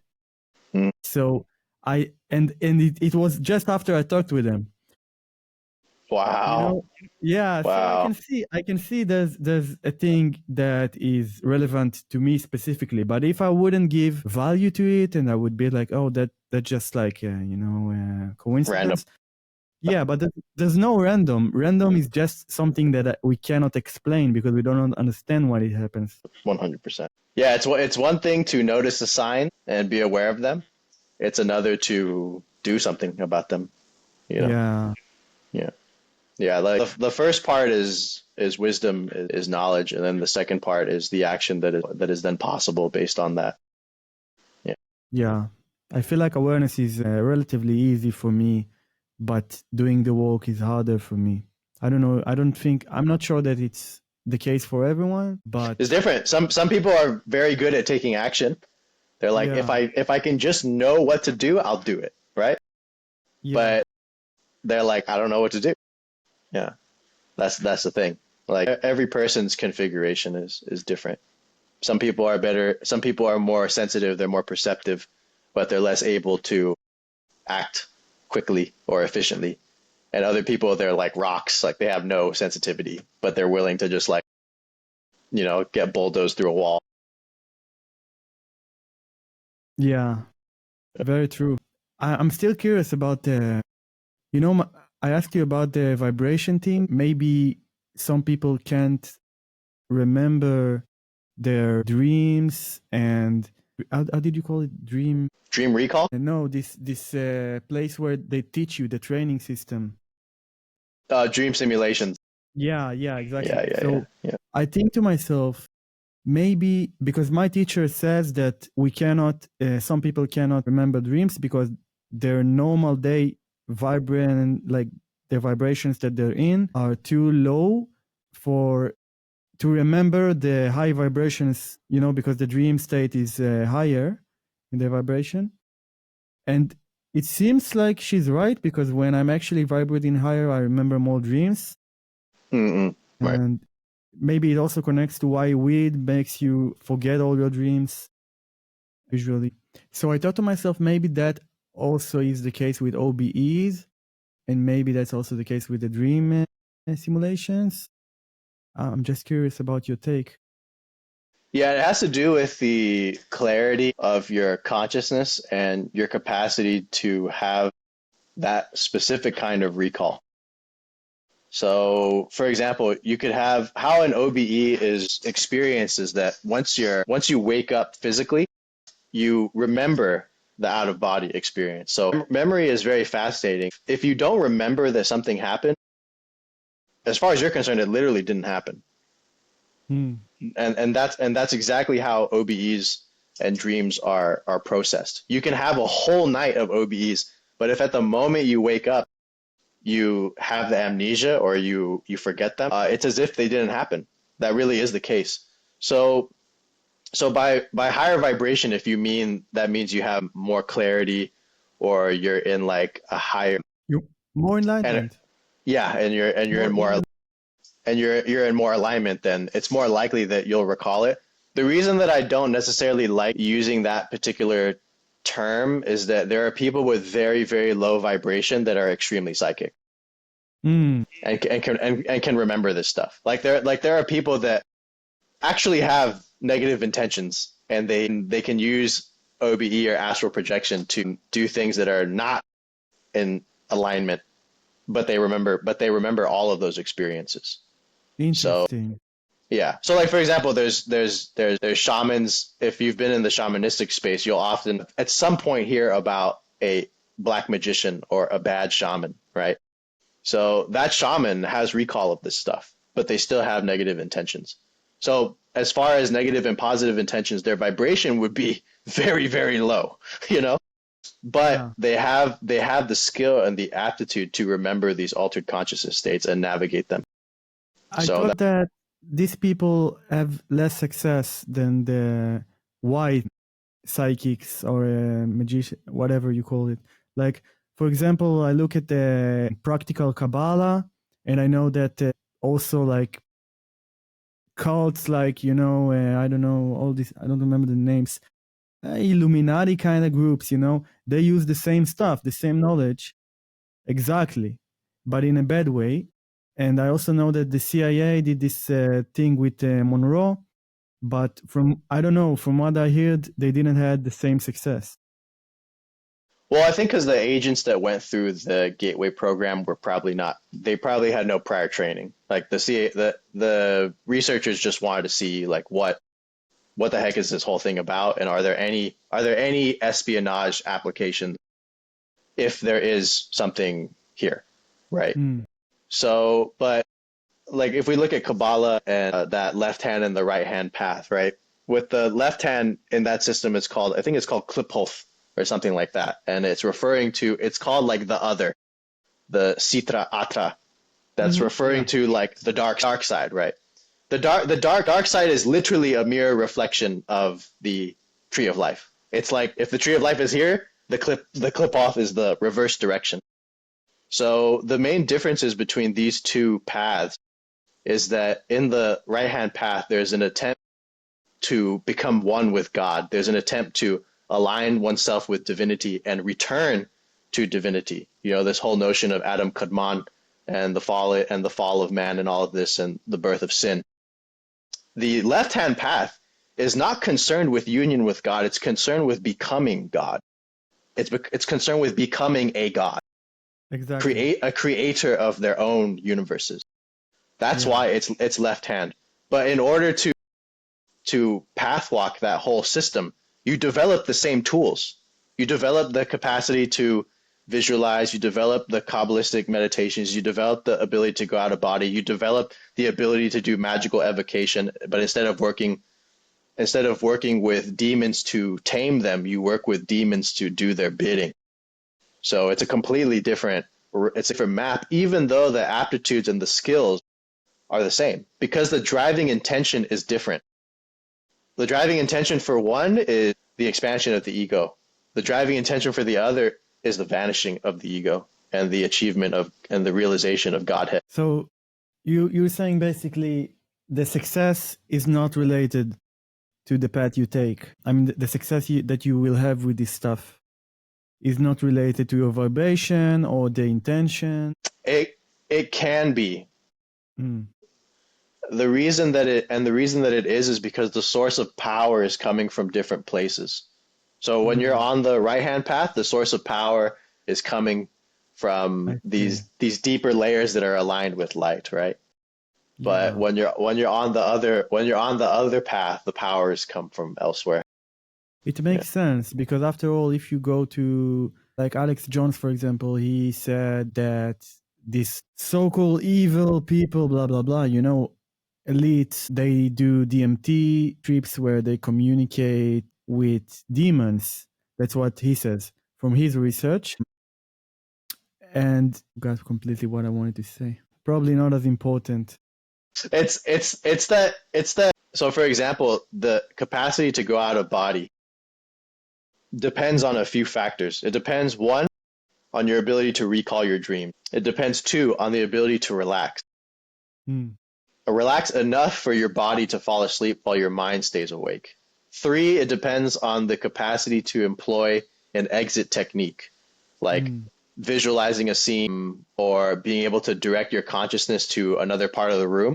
So it was just after I talked with him. Wow. Yeah, so Wow. I can see there's a thing that is relevant to me specifically, but if I wouldn't give value to it and I would be like, oh, that's just like coincidence. Yeah, but there's no random. Random is just something that we cannot explain because we don't understand why it happens. 100%. Yeah, it's one thing to notice a sign and be aware of them. It's another to do something about them. Yeah. Yeah. Like the first part is wisdom, is knowledge, and then the second part is the action that is then possible based on that. Yeah. I feel like awareness is relatively easy for me, but doing the work is harder for me. I don't know. I'm not sure that it's the case for everyone, but It's different. Some people are very good at taking action. They're like, yeah. if I can just know what to do, I'll do it, right? Yeah. But they're like, I don't know what to do. Yeah, that's the thing. Like every person's configuration is different. Some people are better. Some people are more sensitive. They're more perceptive, but they're less able to act quickly or efficiently. And other people, they're like rocks. Like they have no sensitivity, but they're willing to just like, get bulldozed through a wall. Yeah. Very true. I'm still curious about I asked you about the vibration thing. Maybe some people can't remember their dreams and how did you call it? Dream? Dream recall? No, this place where they teach you the training system. Dream simulations. Yeah, exactly. So Yeah. I think to myself, maybe because my teacher says that we cannot, some people cannot remember dreams because their normal day vibrant, like the vibrations that they're in are too low to remember the high vibrations, because the dream state is higher in the vibration. And it seems like she's right because when I'm actually vibrating higher, I remember more dreams. Right. And maybe it also connects to why weed makes you forget all your dreams usually. So I thought to myself, maybe that also is the case with OBEs, and maybe that's also the case with the dream simulations. I'm just curious about your take. Yeah, it has to do with the clarity of your consciousness and your capacity to have that specific kind of recall. So, for example, you could have how an OBE is experiences that once you wake up physically, you remember the out of body experience. So, memory is very fascinating. If you don't remember that something happened, as far as you're concerned, it literally didn't happen. And that's exactly how OBEs and dreams are processed. You can have a whole night of OBEs, but if at the moment you wake up you have the amnesia or you forget them, it's as if they didn't happen. That really is the case. So by higher vibration, if you mean that means you have more clarity or you're in like a higher more enlightenment. And you're in more and you're in more alignment, then it's more likely that you'll recall it. The reason that I don't necessarily like using that particular term is that there are people with very, very low vibration that are extremely psychic and can remember this stuff. Like there are people that actually have negative intentions and they can use OBE or astral projection to do things that are not in alignment, but they remember all of those experiences. Interesting. So, yeah. So like for example, there's shamans. If you've been in the shamanistic space, you'll often at some point hear about a black magician or a bad shaman, right? So that shaman has recall of this stuff, but they still have negative intentions. So as far as negative and positive intentions, their vibration would be very, very low, But they have the skill and the aptitude to remember these altered consciousness states and navigate them. I thought that these people have less success than the white psychics or magician, whatever you call it. Like, for example, I look at the practical Kabbalah, and I know that also like cults, like, I don't know, all these, I don't remember the names, Illuminati kind of groups, they use the same stuff, the same knowledge. Exactly. but in a bad way. And I also know that the CIA did this thing with Monroe, but I don't know, from what I heard, they didn't have the same success. Well, I think because the agents that went through the Gateway program they probably had no prior training. Like the CIA, the researchers just wanted to see like what the heck is this whole thing about, and are there any espionage applications if there is something here, right? So, but like if we look at Kabbalah and that left hand and the right hand path, right? With the left hand in that system, I think it's called Kliphof or something like that. And it's called like the other, the Sitra Atra. That's referring to like the dark side, right? The dark side is literally a mirror reflection of the tree of life. It's like if the tree of life is here, the clip off is the reverse direction. So the main differences between these two paths is that in the right-hand path, there's an attempt to become one with God. There's an attempt to align oneself with divinity and return to divinity. You know, this whole notion of Adam Kadmon and the fall of man and all of this and the birth of sin. The left-hand path is not concerned with union with God. It's concerned with becoming God. It's concerned with becoming a God. Exactly. A creator of their own universes. That's why it's left hand. But in order to pathwalk that whole system, you develop the same tools. You develop the capacity to visualize, you develop the Kabbalistic meditations, you develop the ability to go out of body, you develop the ability to do magical evocation, but instead of working with demons to tame them, you work with demons to do their bidding. So it's a completely different map, even though the aptitudes and the skills are the same, because the driving intention is different. The driving intention for one is the expansion of the ego. The driving intention for the other is the vanishing of the ego and the achievement of and the realization of Godhead. So you're saying basically the success is not related to the path you take. I mean, the success that you will have with this stuff is not related to your vibration or the intention. It can be. The reason that it is because the source of power is coming from different places. So when you're on the right-hand path, the source of power is coming from these deeper layers that are aligned with light, right? But when you're on the other path, the powers come from elsewhere. It makes sense, because after all, if you go to like Alex Jones, for example, he said that these so-called evil people, blah, blah, blah, you know, elites, they do DMT trips where they communicate with demons. That's what he says from his research. And got completely what I wanted to say. Probably not as important. It's that. So for example, the capacity to go out of body depends on a few factors. It depends, one, on your ability to recall your dream. It depends, two, on the ability to relax. Relax enough for your body to fall asleep while your mind stays awake. Three, it depends on the capacity to employ an exit technique, like visualizing a scene or being able to direct your consciousness to another part of the room,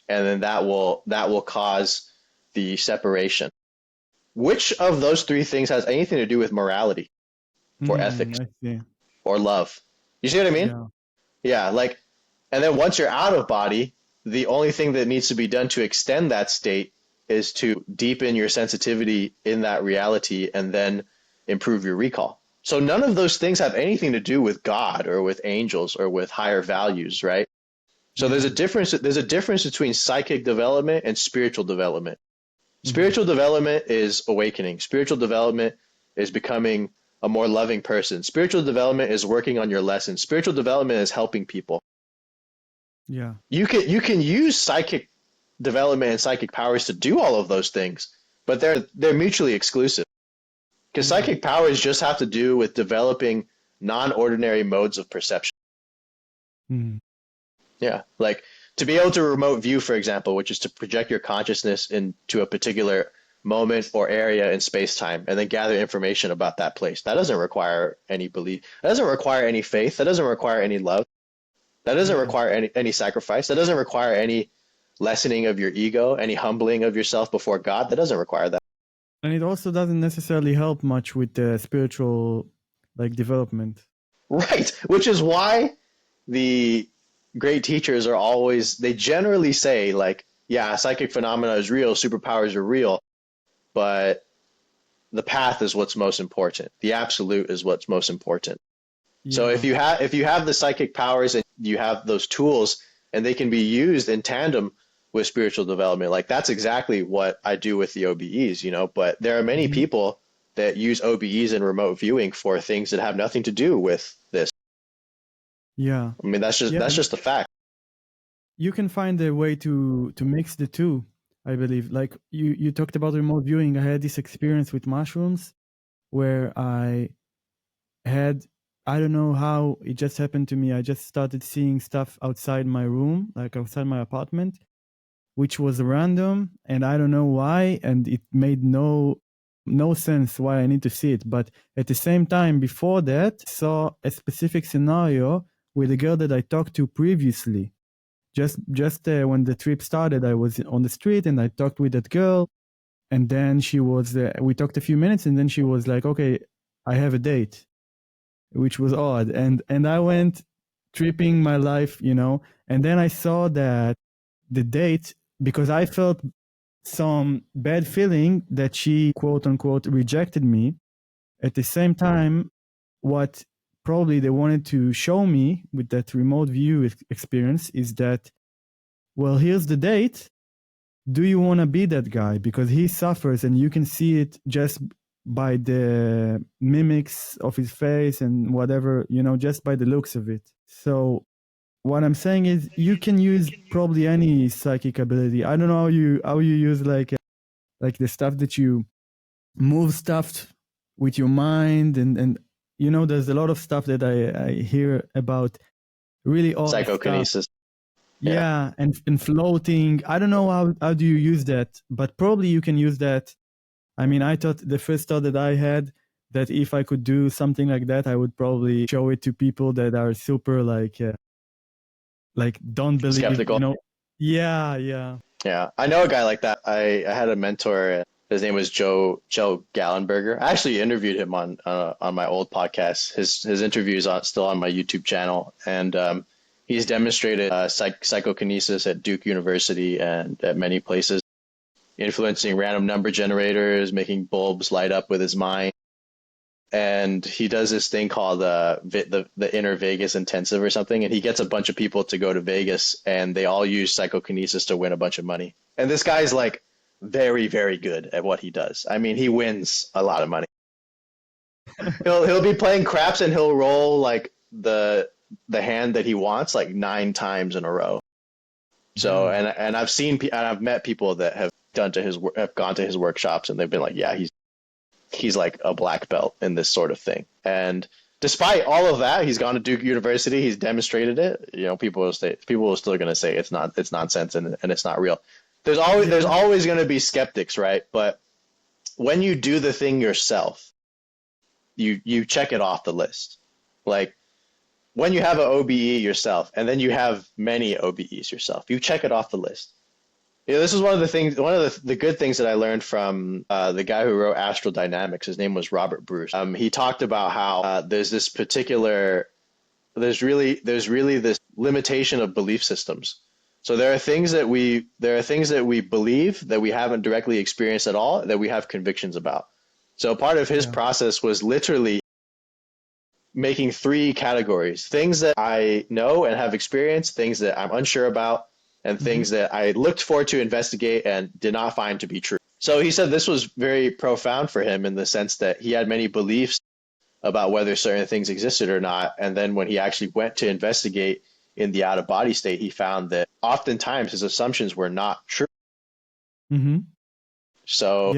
and then that will cause the separation. Which of those three things has anything to do with morality or ethics or love? You see what I mean? Yeah, like, and then once you're out of body, the only thing that needs to be done to extend that state is to deepen your sensitivity in that reality and then improve your recall. So none of those things have anything to do with God or with angels or with higher values, right? So there's a difference between psychic development and spiritual development. Spiritual development is awakening. Spiritual development is becoming a more loving person. Spiritual development is working on your lessons. Spiritual development is helping people. Yeah. You can use psychic development and psychic powers to do all of those things, but they're mutually exclusive. Because psychic powers just have to do with developing non-ordinary modes of perception. Yeah, like to be able to remote view, for example, which is to project your consciousness into a particular moment or area in space-time and then gather information about that place. That doesn't require any belief. That doesn't require any faith. That doesn't require any love. That doesn't Yeah. require any sacrifice. That doesn't require any lessening of your ego, any humbling of yourself before God. That doesn't require that. And it also doesn't necessarily help much with the spiritual like development. Right. Which is why the great teachers are always, they generally say, like, yeah, psychic phenomena is real, superpowers are real, but the path is what's most important. The absolute is what's most important. So Yeah. if you have the psychic powers and you have those tools and they can be used in tandem with spiritual development, like that's exactly what I do with the OBEs, you know, but there are many Mhm. people that use OBEs and remote viewing for things that have nothing to do with this. Yeah. I mean, Yeah. that's just a fact. You can find a way to mix the two, I believe. Like you talked about remote viewing. I had this experience with mushrooms where I don't know how it just happened to me. I just started seeing stuff outside my room, like outside my apartment, which was random, and I don't know why, and it made no sense why I need to see it. But at the same time, before that, saw a specific scenario with a girl that I talked to previously. Just when the trip started, I was on the street and I talked with that girl, and then we talked a few minutes, and then she was like, "Okay, I have a date," which was odd, and I went tripping my life, and then I saw that the date, because I felt some bad feeling that she quote unquote rejected me. At the same time, what probably they wanted to show me with that remote view experience is that, well, here's the date. Do you want to be that guy? Because he suffers, and you can see it just by the mimics of his face and whatever, just by the looks of it. So what I'm saying is you can use probably any psychic ability. I don't know how you use like the stuff that you move stuff with your mind, and there's a lot of stuff that I hear about, really odd stuff. Psychokinesis. Yeah. Yeah, and floating. I don't know how do you use that, but probably you can use that. I mean, the first thought that I had, that if I could do something like that, I would probably show it to people that are super like don't believe, Skeptical. Yeah, yeah. Yeah. I know a guy like that. I had a mentor. His name was Joe Gallenberger. I actually interviewed him on my old podcast. His interview is still on my YouTube channel, and he's demonstrated psychokinesis at Duke University and at many places, influencing random number generators, making bulbs light up with his mind. And he does this thing called the Inner Vegas Intensive or something, and he gets a bunch of people to go to Vegas, and they all use psychokinesis to win a bunch of money. And this guy's like very, very good at what he does. I mean, he wins a lot of money. He'll be playing craps and he'll roll like the hand that he wants like 9 times in a row. So and I've met people that have gone to his workshops, and they've been like, yeah, he's like a black belt in this sort of thing. And despite all of that, he's gone to Duke University. He's demonstrated it. People are still going to say it's nonsense and it's not real. There's always going to be skeptics, right? But when you do the thing yourself, you check it off the list. Like when you have an OBE yourself, and then you have many OBEs yourself, you check it off the list. This is one of the good things that I learned from the guy who wrote Astral Dynamics. His name was Robert Bruce. He talked about how there's really this limitation of belief systems. So there are things that we believe that we haven't directly experienced at all, that we have convictions about. So part of his process was literally making 3 categories: things that I know and have experienced, things that I'm unsure about, and things that I looked for to investigate and did not find to be true. So he said this was very profound for him in the sense that he had many beliefs about whether certain things existed or not. And then when he actually went to investigate in the out-of-body state, he found that oftentimes his assumptions were not true. Mm-hmm. So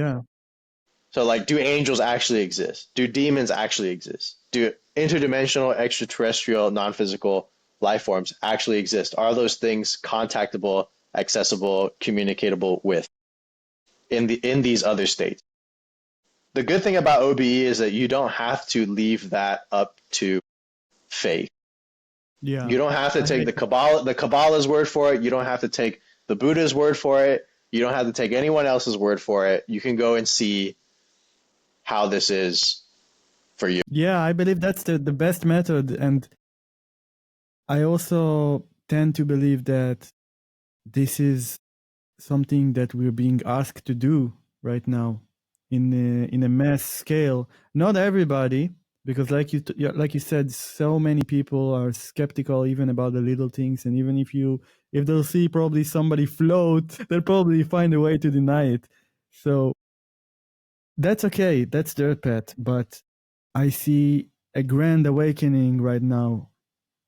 like, do angels actually exist? Do demons actually exist? Do interdimensional, extraterrestrial, non-physical life forms actually exist? Are those things contactable, accessible, communicatable with in these other states? The good thing about OBE is that you don't have to leave that up to faith. Yeah, You don't have to I take hate the Kabbalah's word for it. You don't have to take the Buddha's word for it. You don't have to take anyone else's word for it. You can go and see how this is for you. Yeah, I believe that's the best method. And I also tend to believe that this is something that we're being asked to do right now in a mass scale. Not everybody, because like you said, so many people are skeptical even about the little things, and even if they'll see probably somebody float, they'll probably find a way to deny it. So that's okay. That's their path. But I see a grand awakening right now,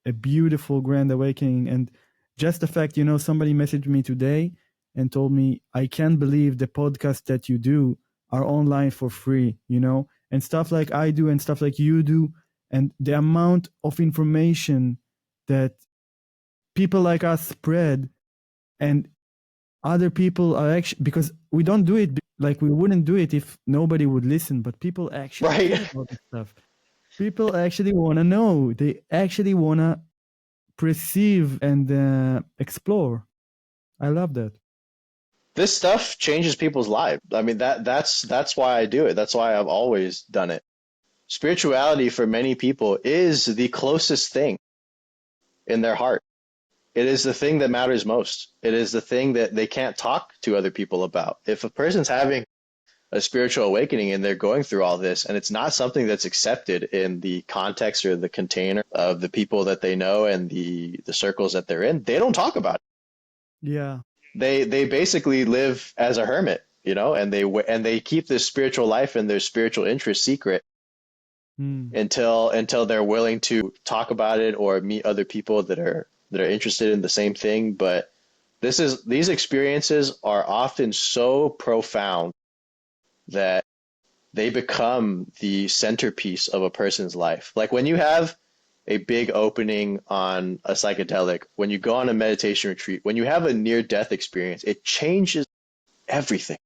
a beautiful grand awakening. And just the fact, somebody messaged me today and told me, I can't believe the podcasts that you do are online for free, and stuff like I do and stuff like you do. And the amount of information that people like us spread, and other people are actually, because we don't do it, like we wouldn't do it if nobody would listen, but people actually care Right. about this stuff. People actually want to know. They actually want to perceive and explore. I love that. This stuff changes people's lives. I mean that's why I do it. That's why I've always done it. Spirituality for many people is the closest thing in their heart. It is the thing that matters most. It is the thing that they can't talk to other people about. If a person's having a spiritual awakening and they're going through all this and it's not something that's accepted in the context or the container of the people that they know and the circles that they're in, they don't talk about it. Yeah. They basically live as a hermit, and they keep this spiritual life and their spiritual interest secret Mm. until they're willing to talk about it or meet other people that are interested in the same thing. But these experiences are often so profound that they become the centerpiece of a person's life. Like when you have a big opening on a psychedelic, when you go on a meditation retreat, when you have a near death experience, it changes everything.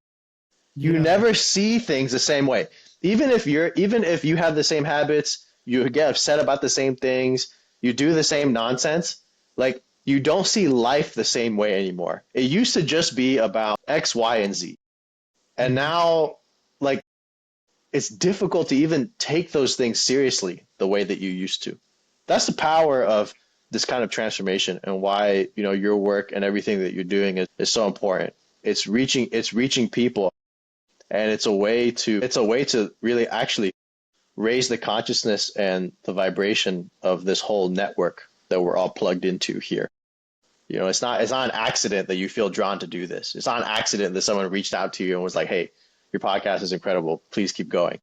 You Yeah. never see things the same way. Even if you have the same habits, you get upset about the same things, you do the same nonsense, like you don't see life the same way anymore. It used to just be about X, Y, and Z. And Mhm. now, like, it's difficult to even take those things seriously the way that you used to. That's the power of this kind of transformation and why, your work and everything that you're doing is so important. It's reaching people, and it's a way to really actually raise the consciousness and the vibration of this whole network that we're all plugged into here. It's not an accident that you feel drawn to do this. It's not an accident that someone reached out to you and was like, "Hey, your podcast is incredible. Please keep going."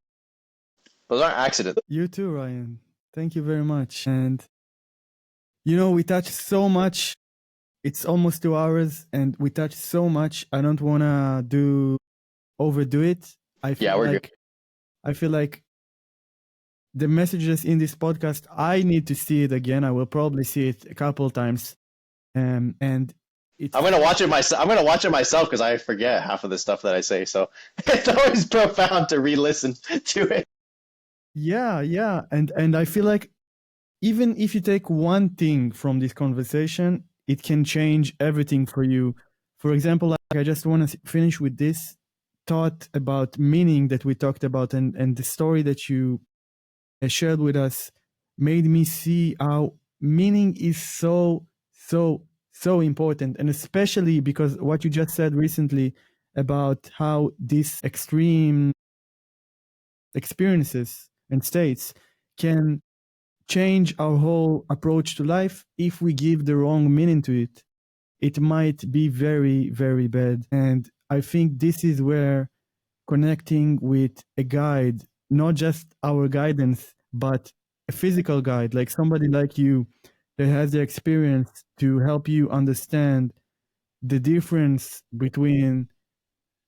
Those aren't accidents. You too, Ryan. Thank you very much. And we touched so much. It's almost 2 hours, and we touched so much. I don't want to overdo it. I Yeah, feel we're good. like I feel like the messages in this podcast, I need to see it again. I will probably see it a couple times. And it's I'm gonna watch it myself. I'm gonna watch it myself because I forget half of the stuff that I say. So it's always profound to re-listen to it. yeah. And I feel like even if you take one thing from this conversation, it can change everything for you. For example, like I just want to finish with this thought about meaning that we talked about, and the story that you shared with us made me see how meaning is so important, and especially because what you just said recently about how these extreme experiences and states can change our whole approach to life. If we give the wrong meaning to it, it might be very, very bad. And I think this is where connecting with a guide, not just our guidance, but a physical guide, like somebody like you that has the experience to help you understand the difference between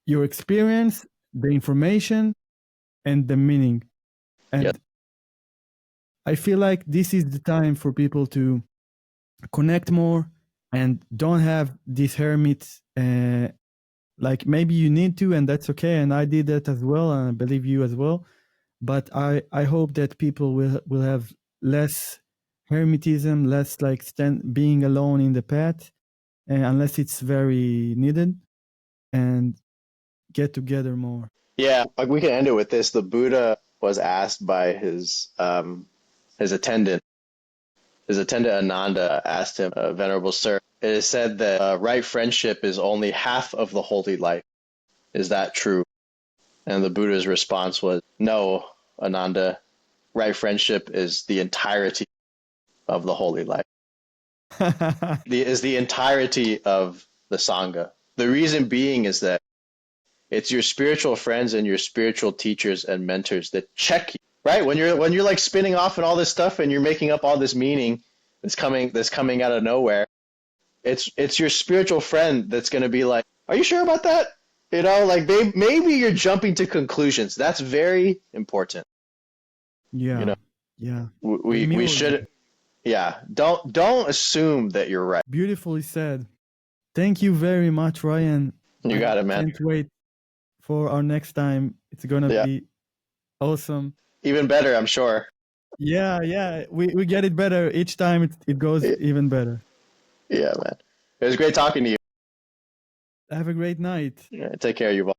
your experience, the information, and the meaning. Yeah, And I feel like this is the time for people to connect more and don't have these hermits. Like maybe you need to, and that's okay. And I did that as well, and I believe you as well. But I hope that people will have less hermetism, less like being alone in the path, unless it's very needed, and get together more. Yeah, like we can end it with this. The Buddha was asked by his attendant. His attendant Ananda asked him, "Venerable Sir, it is said that right friendship is only half of the holy life. Is that true?" And the Buddha's response was, "No, Ananda. Right friendship is the entirety of the holy life. Is the entirety of the Sangha. The reason being is that it's your spiritual friends and your spiritual teachers and mentors that check you, right? When you're like spinning off and all this stuff and you're making up all this meaning that's coming out of nowhere. It's your spiritual friend that's going to be like, "Are you sure about that?" You know, like maybe you're jumping to conclusions. That's very important. Yeah. You know, yeah. we should, yeah. Don't assume that you're right. Beautifully said. Thank you very much, Ryan. You got it, man. Can't wait for our next time. It's gonna be awesome. Even better, I'm sure. Yeah. We get it better each time. It goes even better. Yeah, man. It was great talking to you. Have a great night. Yeah, take care, Yuval.